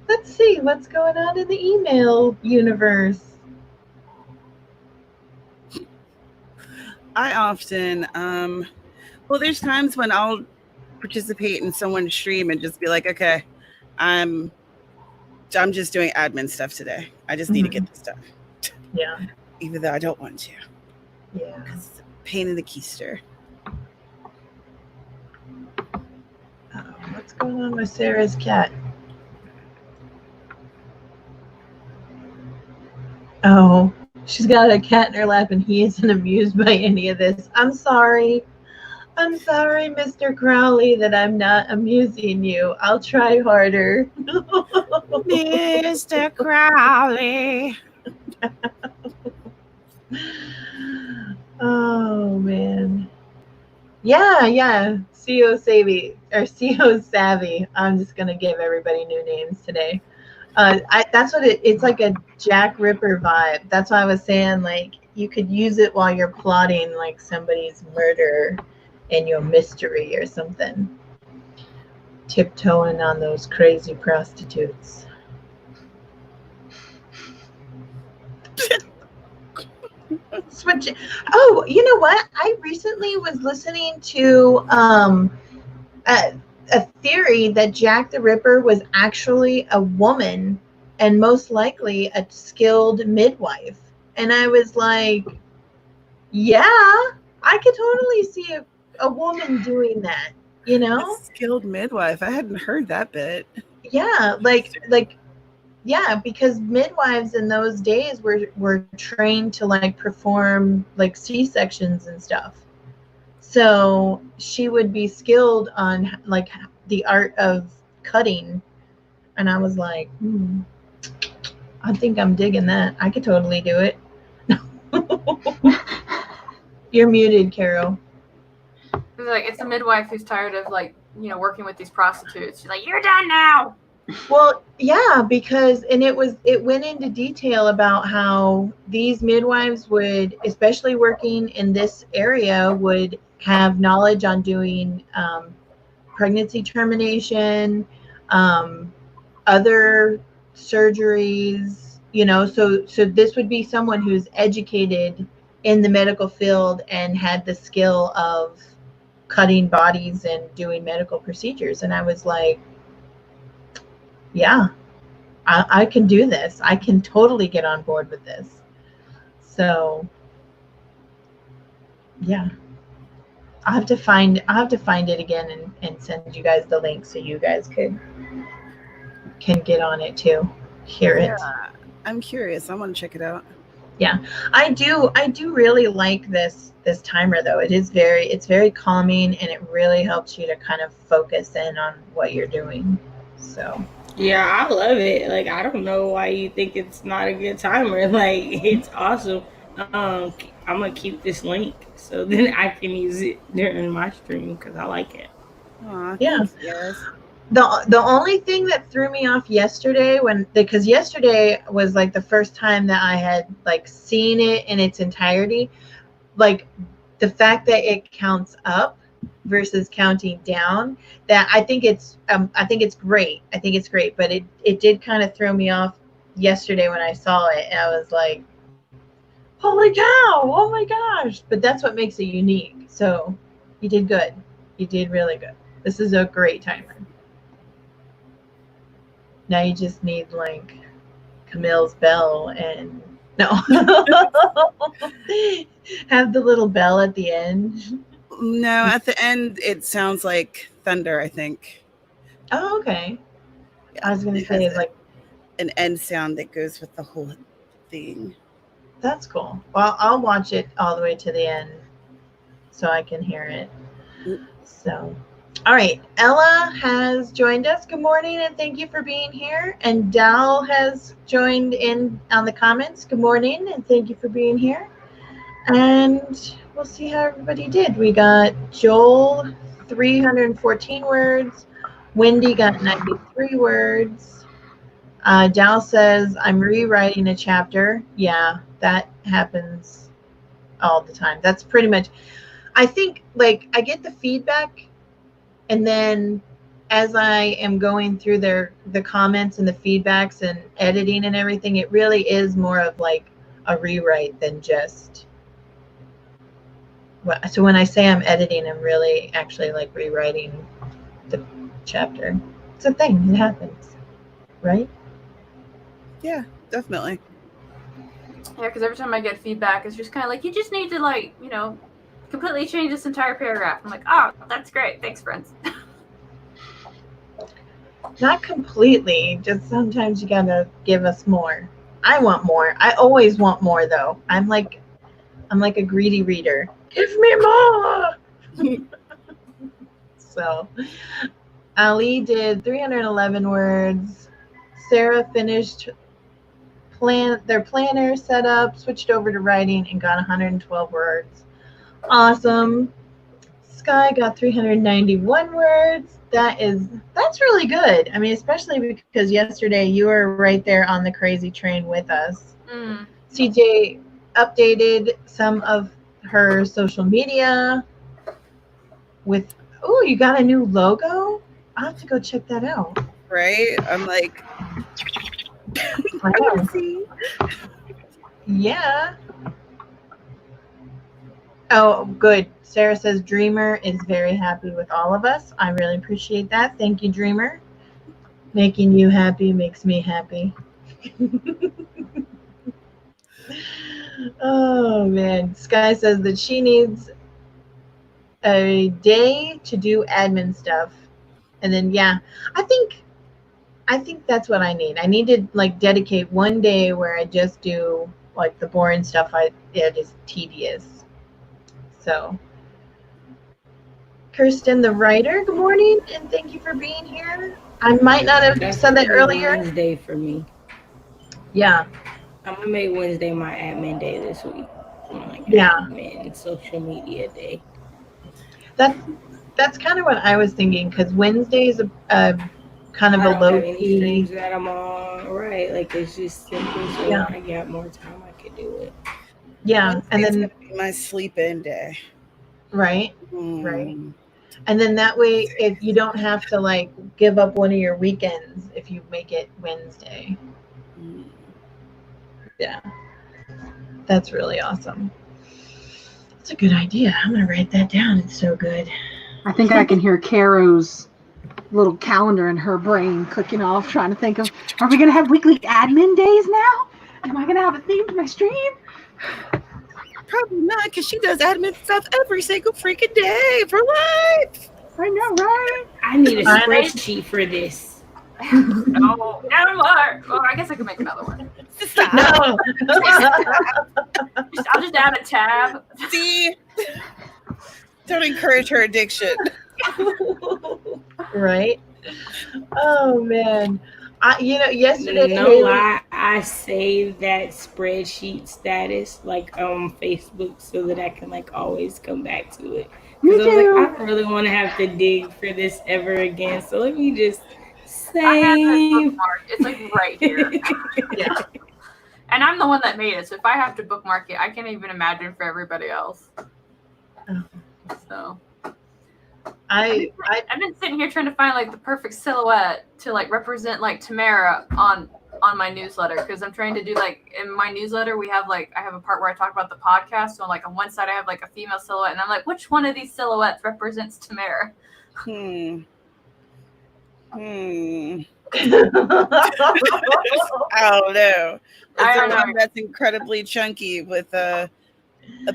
let's see what's going on in the email universe. I often, there's times when I'll participate in someone's stream and just be like, okay, I'm just doing admin stuff today. I just need to get this done. Yeah. Even though I don't want to. Yeah. Because it's a pain in the keister. What's going on with Sarah's cat? Oh, she's got a cat in her lap and he isn't amused by any of this. I'm sorry, Mr. Crowley, that I'm not amusing you. I'll try harder. Mr. Crowley. Oh, man. Yeah. CO Savvy. I'm just going to give everybody new names today. That's what it's like, a Jack Ripper vibe. That's why I was saying, like, you could use it while you're plotting like somebody's murder in your mystery or something. Tiptoeing on those crazy prostitutes. Switch. Oh, you know what? I recently was listening to a theory that Jack the Ripper was actually a woman, and most likely a skilled midwife. And I was like, yeah, I could totally see a woman doing that, you know? A skilled midwife. I hadn't heard that bit. Yeah, yeah, because midwives in those days were trained to like perform like C-sections and stuff. So she would be skilled on like the art of cutting. And I was like, I think I'm digging that. I could totally do it. You're muted, Carrow. It's a midwife who's tired of working with these prostitutes. She's like, you're done now. Well, yeah, because it went into detail about how these midwives would, especially working in this area, would have knowledge on doing pregnancy termination, other surgeries, so this would be someone who's educated in the medical field and had the skill of cutting bodies and doing medical procedures. And I was like, yeah, I can do this. I can totally get on board with this. So yeah, I'll have to find it again and send you guys the link so you guys can get on it too. Hear it. I'm curious. I want to check it out. Yeah, I do really like this timer though. It's very calming, and it really helps you to kind of focus in on what you're doing. So yeah, I love it. Like, I don't know why you think it's not a good timer. Like, it's awesome. I'm gonna keep this link so then I can use it during my stream because I like it. Yeah. Thanks, yes. The only thing that threw me off yesterday, because yesterday was like the first time that I had like seen it in its entirety, like the fact that it counts up versus counting down, that I think it's great. I think it's great, but it did kind of throw me off yesterday when I saw it, and I was like, holy cow, oh my gosh. But that's what makes it unique. So you did good. You did really good. This is a great timer. Now you just need like Camille's bell and have the little bell at the end. No, at the end it sounds like thunder, I think. Oh, okay. Yeah, I was gonna say it's like an end sound that goes with the whole thing. That's cool. Well, I'll watch it all the way to the end so I can hear it. So, all right. Ella has joined us. Good morning and thank you for being here. And Dal has joined in on the comments. Good morning and thank you for being here. And we'll see how everybody did. We got Joel, 314 words. Wendy got 93 words. Dal says, I'm rewriting a chapter. Yeah, that happens all the time. That's pretty much, I think, like, I get the feedback, and then as I am going through the comments and the feedbacks and editing and everything, it really is more of like a rewrite than just. So when I say I'm editing, I'm really actually like rewriting the chapter. It's a thing. It happens, right? Yeah, definitely. Yeah, because every time I get feedback, it's just kind of like, you just need to, like, you know, completely change this entire paragraph. I'm like, oh, that's great. Thanks, friends. Not completely. Just sometimes you gotta give us more. I want more. I always want more, though. I'm like a greedy reader. Give me more. So, Ali did 311 words. Sarah finished their planner set up, switched over to writing, and got 112 words. Awesome. Sky got 391 words. That's really good. I mean, especially because yesterday you were right there on the crazy train with us. CJ updated some of her social media with, oh, you got a new logo? I'll have to go check that out. Right? I'm like, I know. see. Yeah. Oh, good. Sarah says Dreamer is very happy with all of us. I really appreciate that. Thank you, Dreamer. Making you happy makes me happy. Oh, man. Sky says that she needs a day to do admin stuff. And then, yeah, I think that's what I need. I need to, like, dedicate one day where I just do, like, the boring stuff. It is tedious. So, Kirsten, the writer, good morning, and thank you for being here. I might not have said that earlier. Wednesday for me. Yeah. I'm gonna make Wednesday my admin day this week. Like admin social media day. That's kind of what I was thinking, because Wednesday is a kind of a low key streams that I'm on. Right, like it's just simple. So when I get more time, I could do it. Yeah, Wednesday's and then gonna be my sleep-in day. Right. Right. And then that way, if you don't have to like give up one of your weekends if you make it Wednesday. Yeah. That's really awesome. That's a good idea. I'm going to write that down. It's so good. I think I can hear Carrow's little calendar in her brain clicking off, trying to think of, are we going to have weekly admin days now? Am I going to have a theme to my stream? Probably not, because she does admin stuff every single freaking day of her life. I know, right? I need a spreadsheet for this. No more. Well, I guess I could make another one. Stop. No. I'll just add a tab. See? Don't encourage her addiction. Right? Oh, man. Yesterday. No lie, I saved that spreadsheet status like on Facebook so that I can like always come back to it. Because I was like, I don't really want to have to dig for this ever again. So let me just save. I have that bookmark. It's like right here. Yeah. And I'm the one that made it. So if I have to bookmark it, I can't even imagine for everybody else. So I've been sitting here trying to find like the perfect silhouette to like represent like Tamara on my newsletter, because I'm trying to do like in my newsletter I have a part where I talk about the podcast. So like on one side I have like a female silhouette, and I'm like, which one of these silhouettes represents Tamara? I don't know. It's a one that's incredibly chunky with a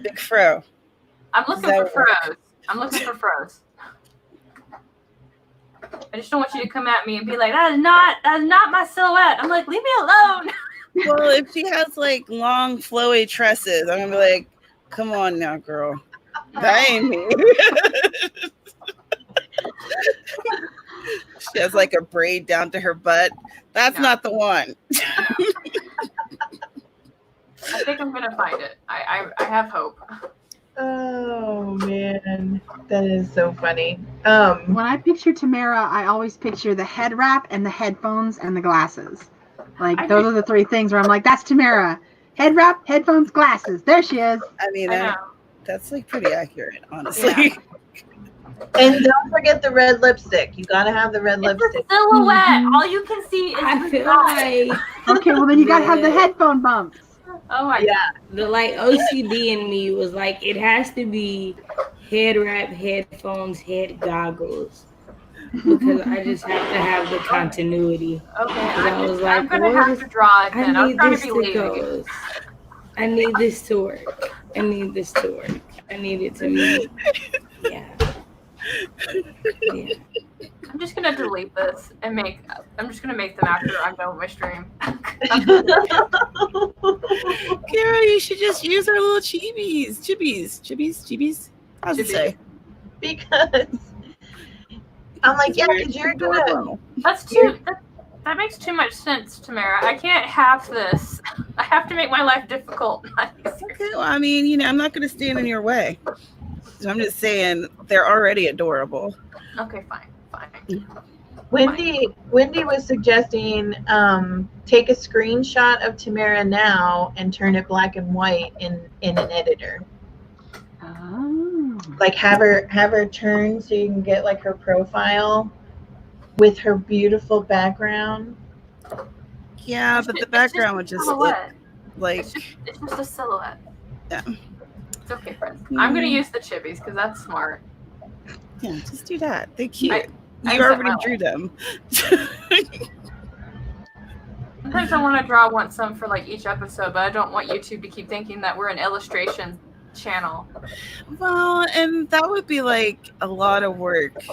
big fro. I'm looking for froze. I just don't want you to come at me and be like, that is not my silhouette. I'm like, leave me alone. Well, if she has like long flowy tresses, I'm gonna be like, come on now, girl. That ain't me. She has like a braid down to her butt. That's not the one. I think I'm gonna find it. I have hope. Oh man, that is so funny. When I picture Tamara, I always picture the head wrap and the headphones and the glasses. Like those are the three things where I'm like, that's Tamara. Head wrap, headphones, glasses. There she is. I mean, I know. that's like pretty accurate, honestly. Yeah. And don't forget the red lipstick. You gotta have the red It's lipstick. a silhouette. Mhm. All you can see is I the feel eye. like Okay, well then you gotta have the headphone bumps. Oh my Yeah. the like OCD in me was like it has to be head wrap, headphones, head goggles. Because I just have to have the continuity. god. Okay, I was like, I'm gonna what have is- to draw it I then. I'm need trying this to be to lazy. go. I need this to work. I need this to work. I need it to be. Yeah. Yeah. I'm just gonna delete this and I'm just gonna make them after I'm done with my stream. Kara, you should just use our little chibis. How's it say? Because I'm like, yeah, because you're gonna. Adorable. That's too. That makes too much sense, Tamara. I can't have this. I have to make my life difficult. Okay, well, I mean, I'm not going to stand in your way. So I'm just saying they're already adorable. Okay, fine. Wendy was suggesting take a screenshot of Tamara now and turn it black and white in an editor. Oh. Like have her turn so you can get like her profile with her beautiful background. Yeah, but the background would just look like. It's just a silhouette. Yeah. It's okay, friends. I'm gonna use the chibis because that's smart. Yeah, just do that. They're cute. I You set already my drew them. Sometimes I want to draw some for like each episode, but I don't want YouTube to keep thinking that we're an illustration channel. Well, and that would be like a lot of work.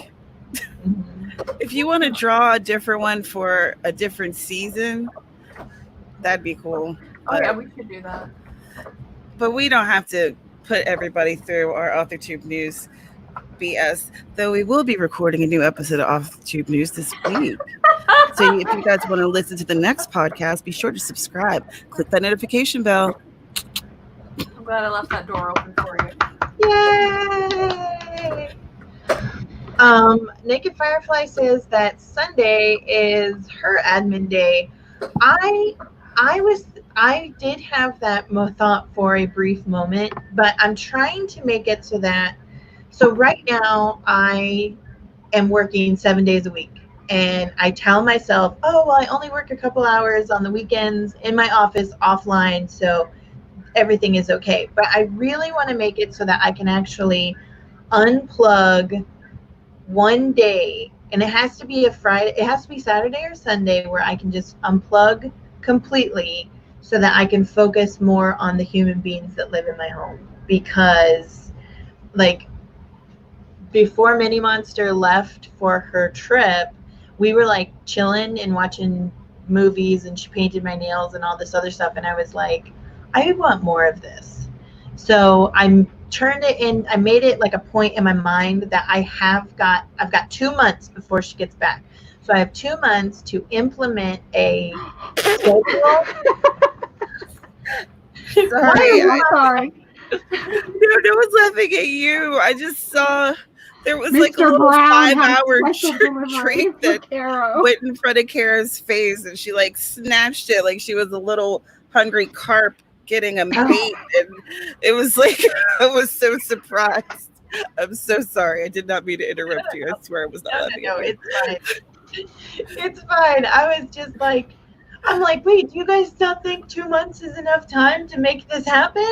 If you want to draw a different one for a different season, that'd be cool. Oh yeah, we should do that. But we don't have to put everybody through our AuthorTube News BS, though we will be recording a new episode of AuthorTube News this week. So if you guys want to listen to the next podcast, be sure to subscribe. Click that notification bell. I'm glad I left that door open for you. Yay! Naked Firefly says that Sunday is her admin day. I did have that thought for a brief moment, but I'm trying to make it so that. So right now I am working 7 days a week, and I tell myself, oh well, I only work a couple hours on the weekends in my office offline, so everything is okay. But I really want to make it so that I can actually unplug one day, and it has to be a Friday, it has to be Saturday or Sunday, where I can just unplug completely so that I can focus more on the human beings that live in my home. Because like before Mini Monster left for her trip, we were like chilling and watching movies, and she painted my nails and all this other stuff, and I was like, I want more of this. So I turned it in. I made it like a point in my mind that I've got 2 months before she gets back. So I have 2 months to implement a schedule. Sorry. I'm sorry. No one's laughing at you. I just saw there was like a Mr. little Brown had a 5-hour special delivery treat for that Carrow. went in front of Kara's face, and she like snatched it like she was a little hungry carp getting a bait, and it was like I was so surprised. I'm so sorry. I did not mean to interrupt you. I swear I was not laughing No, at you. it's fine. It's fine. I was just like, I'm like, wait, do you guys not think 2 months is enough time to make this happen?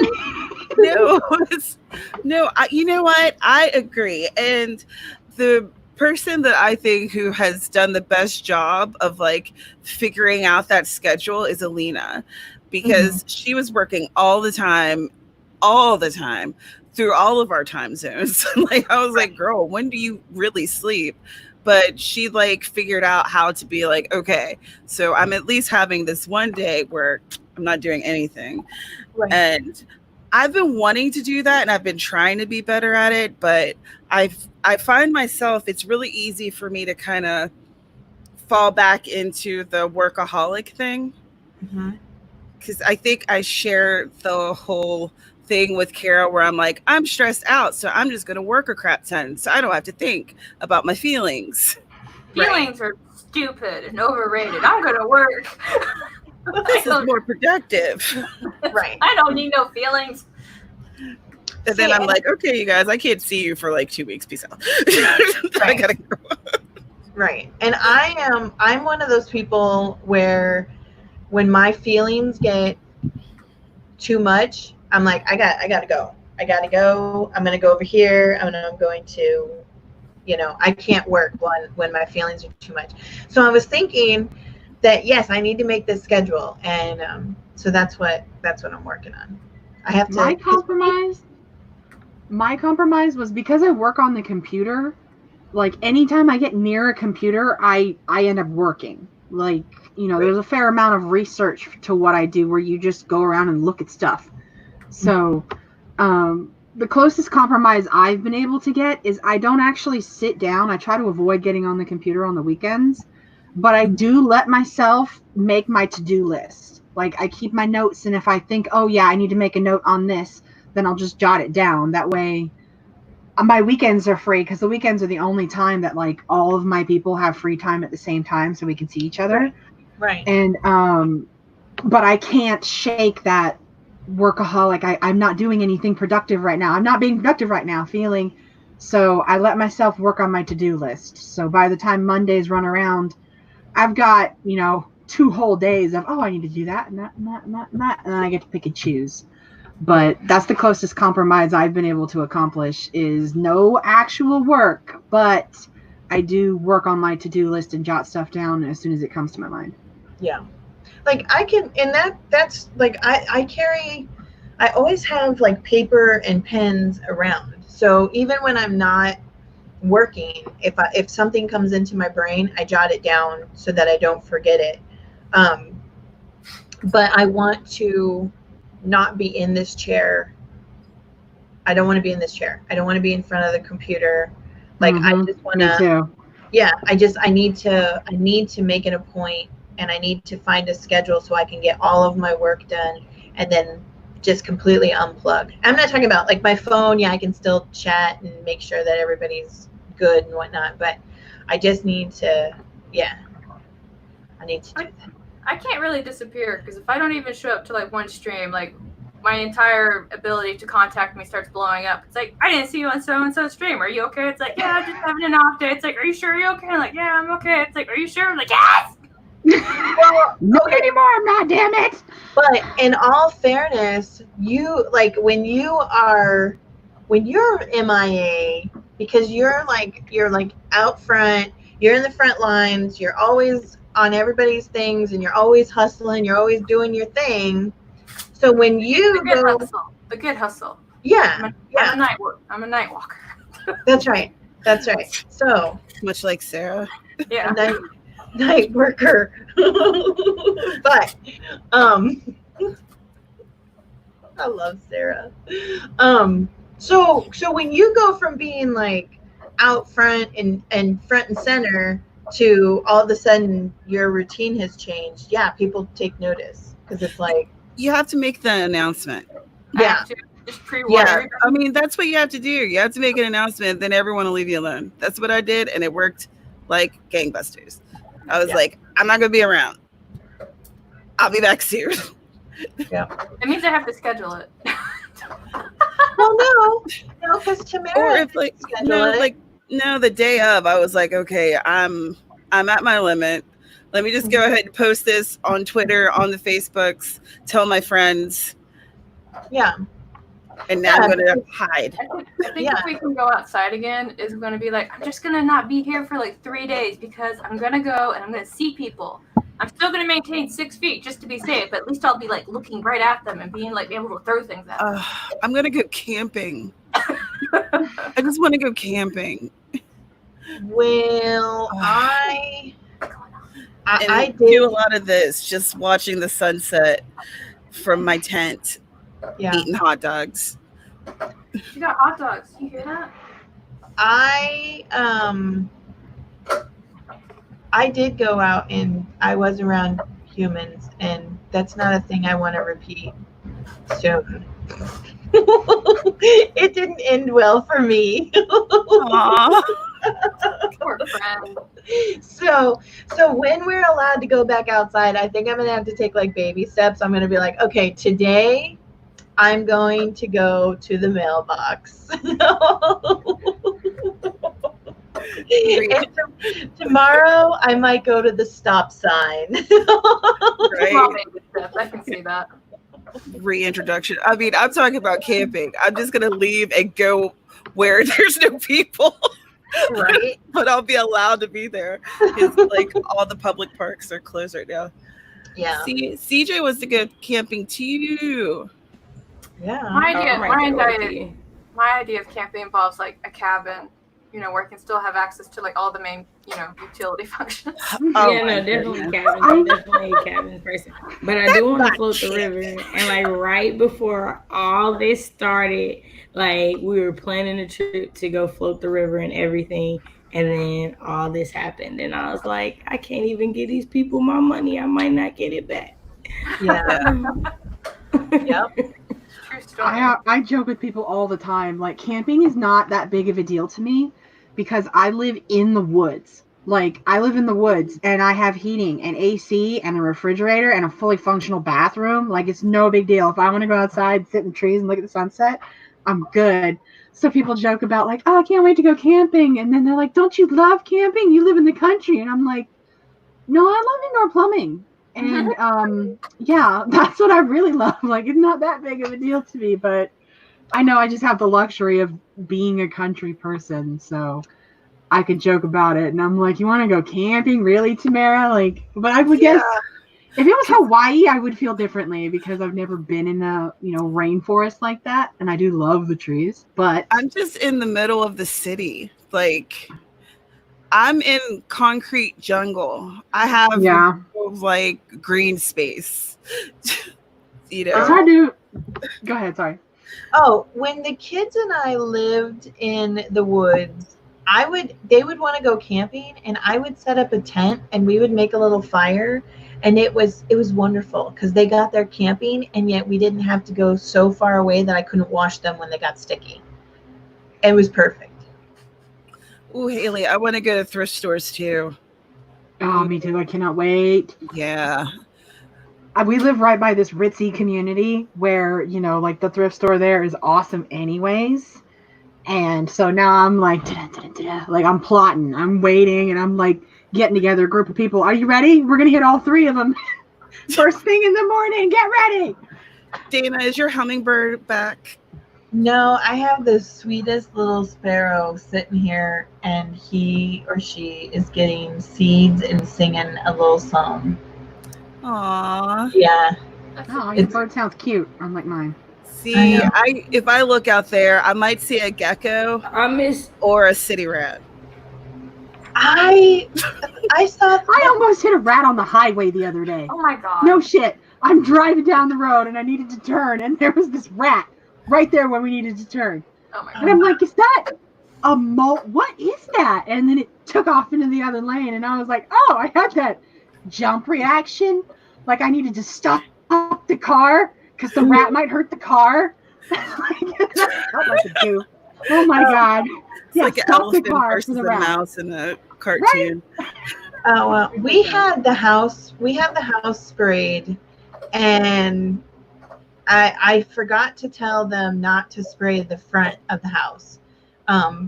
No, you know what? I agree. And the person that I think who has done the best job of like figuring out that schedule is Alina, because she was working all the time through all of our time zones. Like I was like, girl, when do you really sleep? but she like figured out how to be like, okay, so I'm at least having this one day where I'm not doing anything. Right. And I've been wanting to do that and I've been trying to be better at it, but I find myself, it's really easy for me to kind of fall back into the workaholic thing. Because I think I share the whole thing with Carrow where I'm like, I'm stressed out, so I'm just going to work a crap ton so I don't have to think about my feelings. Feelings are stupid and overrated. I'm going to work. This is more productive. Right. I don't need no feelings. And then I'm like, okay, you guys, I can't see you for like 2 weeks. Peace out. I gotta go. Right. And I'm one of those people where when my feelings get too much, I'm like, I gotta go. I gotta go. I'm gonna go over here. I'm going to, I can't work when my feelings are too much. So I was thinking that yes, I need to make this schedule, and so that's what I'm working on. I have to. My compromise was because I work on the computer. Like anytime I get near a computer, I end up working. Like there's a fair amount of research to what I do, where you just go around and look at stuff. So, the closest compromise I've been able to get is I don't actually sit down. I try to avoid getting on the computer on the weekends. But I do let myself make my to-do list. Like I keep my notes, and if I think, oh yeah, I need to make a note on this, then I'll just jot it down. That way my weekends are free, because the weekends are the only time that like all of my people have free time at the same time, so we can see each other. Right. And but I can't shake that workaholic. I'm not doing anything productive right now. I'm not being productive right now feeling. So I let myself work on my to-do list. So by the time Mondays run around, I've got, 2 whole days of, I need to do that and that and that and that and that. And then I get to pick and choose. But that's the closest compromise I've been able to accomplish, is no actual work, but I do work on my to-do list and jot stuff down as soon as it comes to my mind. Yeah. Like I can, and that's like, I always have like paper and pens around. So even when I'm not working, if something comes into my brain, I jot it down so that I don't forget it. But I want to not be in this chair. I don't want to be in this chair. I don't want to be in front of the computer. Like I just want to. Yeah, I need to make it a point, and I need to find a schedule so I can get all of my work done, and then just completely unplug. I'm not talking about like my phone. Yeah, I can still chat and make sure that everybody's good and whatnot, but I just need to. Yeah, I need to do that. I can't really disappear, because if I don't even show up to like one stream, like my entire ability to contact me starts blowing up. It's like, I didn't see you on so-and-so stream. Are you okay? It's like, yeah, just having an off day. It's like, are you sure you're okay? I'm like, yeah, I'm okay. It's like, are you sure? I'm like, yes! Well, not anymore, I'm not, damn it. But in all fairness, you like when you're MIA, because you're like out front, you're in the front lines, you're always on everybody's things, and you're always hustling, you're always doing your thing. So when you the good hustle. Yeah. I'm a night walker. That's right. So much like Sarah. Yeah. Night worker. But I love Sarah. So when you go from being like out front and front and center to all of a sudden your routine has changed, yeah, people take notice, because it's like you have to make the announcement. Yeah. Just pre-warn everybody. I mean, that's what you have to do. You have to make an announcement, then everyone will leave you alone. That's what I did, and it worked like gangbusters. I was like, I'm not going to be around. I'll be back soon. Yeah. It means I have to schedule it. Well, no, because Tamara. Or if the day of, I was like, okay, I'm at my limit. Let me just go ahead and post this on Twitter, on the Facebooks, tell my friends. Yeah. And now I'm going to hide. I think if we can go outside again, is going to be like, I'm just going to not be here for like 3 days, because I'm going to go and I'm going to see people. I'm still going to maintain 6 feet just to be safe, but at least I'll be like looking right at them and being like able to throw things at them. I'm going to go camping. I just want to go camping. Well, I And did. do a lot of this, just watching the sunset from my tent, Yeah. eating hot dogs. She got hot dogs. You hear that? I did go out and I was around humans, and that's not a thing I want to repeat soon. It didn't end well for me. Aww. Poor friend. So when we're allowed to go back outside, I think I'm gonna have to take like baby steps. I'm gonna be like, okay, today I'm going to go to the mailbox. And tomorrow I might go to the stop sign. Small Right. baby steps. I can see that. Reintroduction. I mean, I'm talking about camping. I'm just gonna leave and go where there's no people. Right? But I'll be allowed to be there because like all the public parks are closed right now. Yeah. See, CJ wants to go camping too. Yeah. My Oh, idea, I might get with my you. idea of camping involves like a cabin, where I can still have access to like all the main, utility functions. Oh Yeah, my no, definitely goodness. cabin. I'm definitely a cabin person. But I do want to float the river. And like right before all this started, like we were planning a trip to go float the river and everything. And then all this happened. And I was like, I can't even give these people my money. I might not get it back. Yeah. Yep. True story. I joke with people all the time. Like, camping is not that big of a deal to me because I live in the woods. Like, I live in the woods and I have heating and AC and a refrigerator and a fully functional bathroom. Like, it's no big deal. If I want to go outside, sit in the trees and look at the sunset, I'm good. So people joke about, like, oh, I can't wait to go camping. And then they're like, don't you love camping? You live in the country. And I'm like, no, I love indoor plumbing. And yeah, that's what I really love. Like, it's not that big of a deal to me, but I know I just have the luxury of being a country person, so I could joke about it. And I'm like, you want to go camping, really, Tamara? Like, but I would guess if it was Hawaii, I would feel differently because I've never been in a rainforest like that, and I do love the trees. But I'm just in the middle of the city. Like, I'm in concrete jungle. I have like green space. it's hard to. Go ahead. Sorry. Oh, when the kids and I lived in the woods, they would want to go camping, and I would set up a tent and we would make a little fire, and it was wonderful because they got their camping, and yet we didn't have to go so far away that I couldn't wash them when they got sticky. It was perfect. Ooh, Haley, I want to go to thrift stores too. Oh, me too. I cannot wait. Yeah. We live right by this ritzy community where, like the thrift store there is awesome anyways. And so now I'm like, like I'm plotting, I'm waiting, and I'm like getting together a group of people. Are you ready? We're going to hit all three of them first thing in the morning. Get ready. Dana, is your hummingbird back? No, I have the sweetest little sparrow sitting here, and he or she is getting seeds and singing a little song. Aww. Yeah. Oh, your bird sounds cute, unlike mine. See, if I look out there, I might see a gecko or a city rat. I almost hit a rat on the highway the other day. Oh my god. No shit. I'm driving down the road and I needed to turn, and there was this rat right there when we needed to turn. Oh my god. And I'm like, is that a what is that? And then it took off into the other lane, and I was like, oh, I had that jump reaction. Like I needed to stop the car because the rat might hurt the car. Oh my god. It's like an elephant versus a mouse in a cartoon. Right? Well, we had the house sprayed, and I forgot to tell them not to spray the front of the house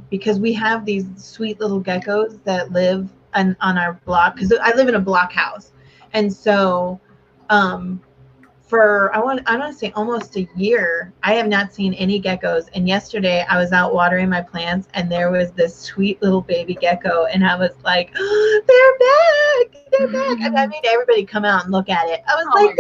because we have these sweet little geckos that live on our block, because I live in a block house. And so for I want to say almost a year, I have not seen any geckos. And yesterday I was out watering my plants, and there was this sweet little baby gecko, and I was like, oh, they're back. And I made everybody come out and look at it. I was like,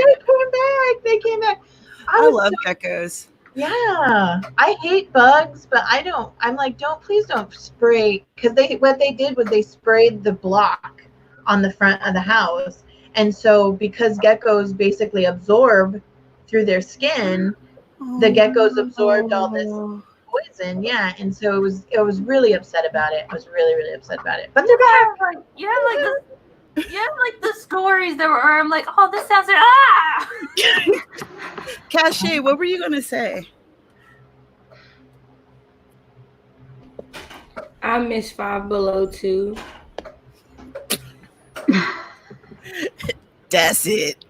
they came back. I love geckos. Yeah, I hate bugs, but I don't. I'm like, please don't spray, because what they did was they sprayed the block on the front of the house, and so because geckos basically absorb through their skin, the geckos absorbed all this poison. Yeah, and so it was really upset about it. I was really really upset about it. But they're back. You have like this. You have like the stories that were. I'm like, oh, this sounds like Cache, what were you gonna say? I miss Five Below too. That's it.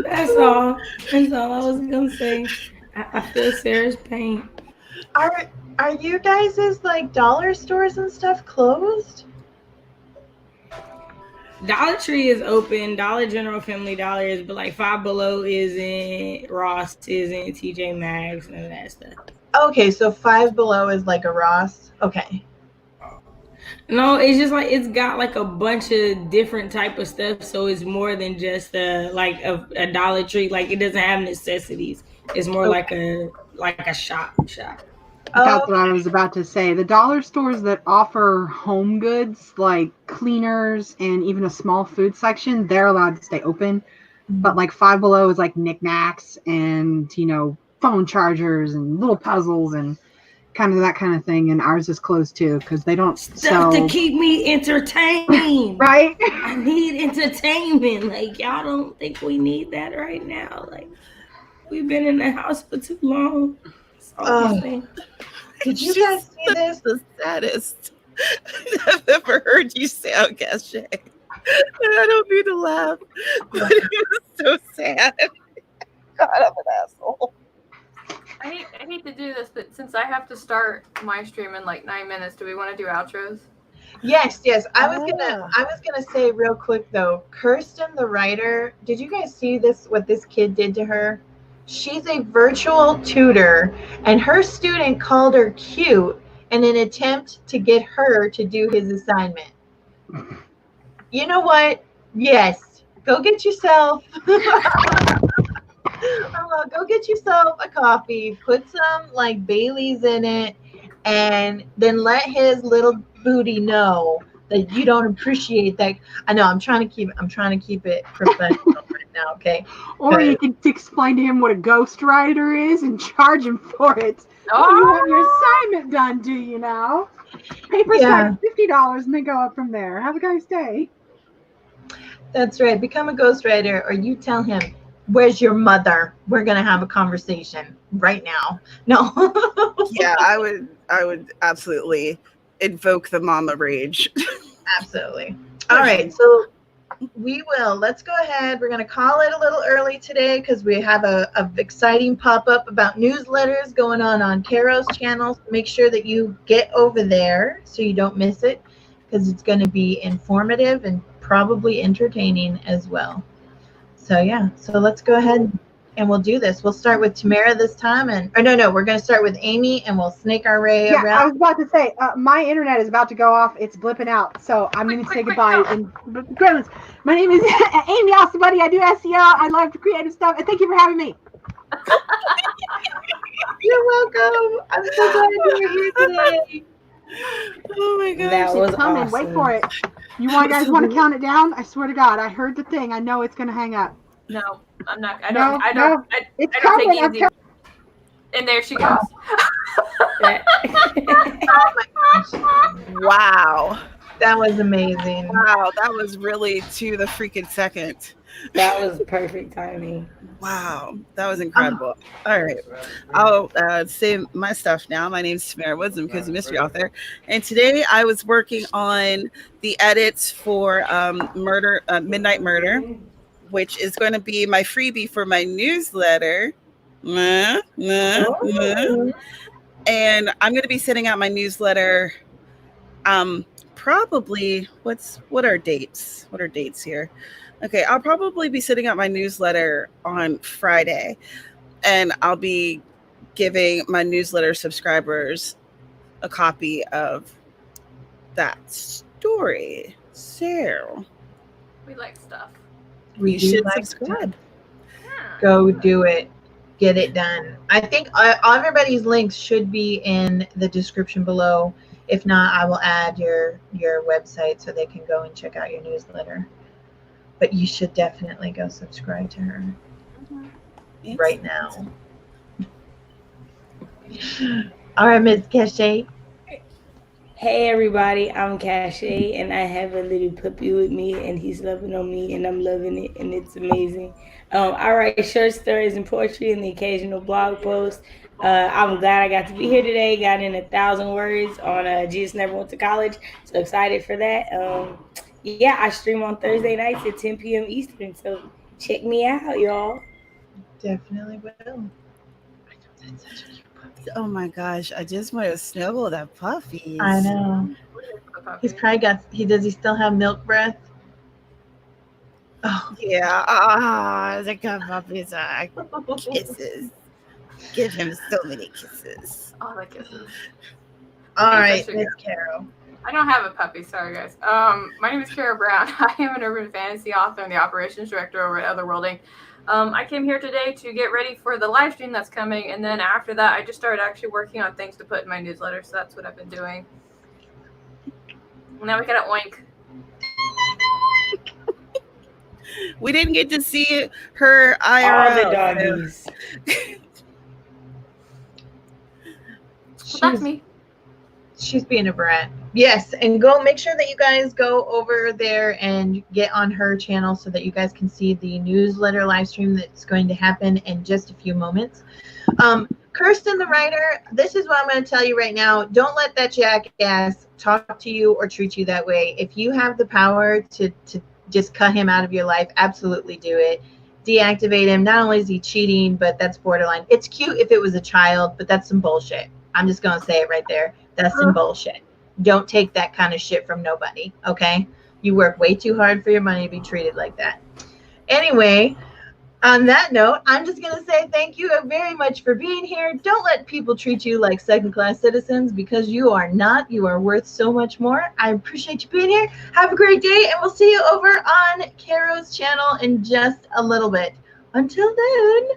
That's all. That's all I was gonna say. I feel Sarah's pain. Are you guys' like dollar stores and stuff closed? Dollar Tree is open. Dollar General, Family Dollar is, but like Five Below isn't. Ross isn't. TJ Maxx, none of that stuff. Okay, so Five Below is like a Ross. Okay. No, it's just like it's got like a bunch of different type of stuff, so it's more than just a Dollar Tree. Like it doesn't have necessities. It's more like a shop. That's what I was about to say. The dollar stores that offer home goods like cleaners and even a small food section, they're allowed to stay open. But like Five Below is like knickknacks and, phone chargers and little puzzles and kind of that kind of thing. And ours is closed too because they don't Stuff to keep me entertained. Right? I need entertainment. Like, y'all don't think we need that right now. Like, we've been in the house for too long. Did you guys see this? The saddest I've ever heard you sound, Cache. I don't mean to laugh, but it was so sad. God, I'm an asshole. I hate to do this, but since I have to start my stream in like 9 minutes, do we want to do outros? Yes. I was gonna say real quick though, Kirsten the writer, did you guys see what this kid did to her? She's a virtual tutor, and her student called her cute in an attempt to get her to do his assignment. You know what? Yes. Go get yourself go get yourself a coffee, put some like Bailey's in it, and then let his little booty know that you don't appreciate that. I know I'm trying to keep it professional right now, okay? Or you can explain to him what a ghostwriter is and charge him for it. Oh, you want your assignment done, do you now? Paper start at $50 and then go up from there. Have a nice day. That's right. Become a ghostwriter, or you tell him, where's your mother? We're gonna have a conversation right now. No. Yeah, I would absolutely invoke the mama rage. Absolutely. All right, so let's go ahead. We're going to call it a little early today because we have a exciting pop-up about newsletters going on Carrow's channel. So make sure that you get over there so you don't miss it, because it's going to be informative and probably entertaining as well. So yeah, so let's go ahead and we'll do this. We'll start with Tamara this time, we're going to start with Amy, and we'll snake our way around. I was about to say, my internet is about to go off. It's blipping out, so I'm going to say goodbye. And my name is Amy Austin-Buddy. I do SEO. I love creative stuff, and thank you for having me. You're welcome. I'm so glad you were here today. Oh my gosh, that was coming. Awesome. Wait for it. You guys want to count it down? I swear to God, I heard the thing. I know it's going to hang up. No, I'm not. I No, don't it's I don't coming. take easy. And there she goes. Oh my gosh. Wow. That was amazing. Wow, that was really to the freaking second. That was perfect timing. Wow, that was incredible. All right, I'll say my stuff now. My name is Tamara Woods. I'm a mystery author, and today I was working on the edits for Midnight Murder, which is going to be my freebie for my newsletter. And I'm going to be sending out my newsletter. Probably what are dates? What are dates here? Okay, I'll probably be sending out my newsletter on Friday, and I'll be giving my newsletter subscribers a copy of that story. So We like stuff. you should subscribe. Yeah. Go do it. Get it done. I think everybody's links should be in the description below. If not, I will add your website so they can go and check out your newsletter. But you should definitely go subscribe to her right now. All right, Ms. Cachet. Hey everybody, I'm Cache, and I have a little puppy with me, and he's loving on me, and I'm loving it, and it's amazing. I write short stories and poetry and the occasional blog post. I'm glad I got to be here today. Got in 1,000 words on Jesus Never Went to College, so excited for that. Yeah, I stream on Thursday nights at 10 p.m. Eastern, so check me out, y'all. Definitely will. That's such a cute puppy. Oh my gosh, I just want to snuggle that puppy. I know. He's probably got. Does he still have milk breath? Oh Yeah. The good puppies are kisses. Give him so many kisses. Oh, the kisses. All right, Miss Carrow. I don't have a puppy. Sorry, guys. My name is Carrow Brown. I am an urban fantasy author and the operations director over at Otherworlding. I came here today to get ready for the live stream that's coming, and then after that, I just started actually working on things to put in my newsletter, so that's what I've been doing. Now we got Oink. We didn't get to see her IRL. All the doggies. So that's me. She's being a brat. Yes, and go make sure that you guys go over there and get on her channel so that you guys can see the newsletter live stream that's going to happen in just a few moments. Kirsten the writer, this is what I'm going to tell you right now. Don't let that jackass talk to you or treat you that way. If you have the power to just cut him out of your life, absolutely do it. Deactivate him. Not only is he cheating, but that's borderline. It's cute if it was a child, but that's some bullshit. I'm just going to say it right there. That's some bullshit. Don't take that kind of shit from nobody, okay? You work way too hard for your money to be treated like that. Anyway, on that note, I'm just going to say thank you very much for being here. Don't let people treat you like second-class citizens because you are not. You are worth so much more. I appreciate you being here. Have a great day, and we'll see you over on Carrow's channel in just a little bit. Until then.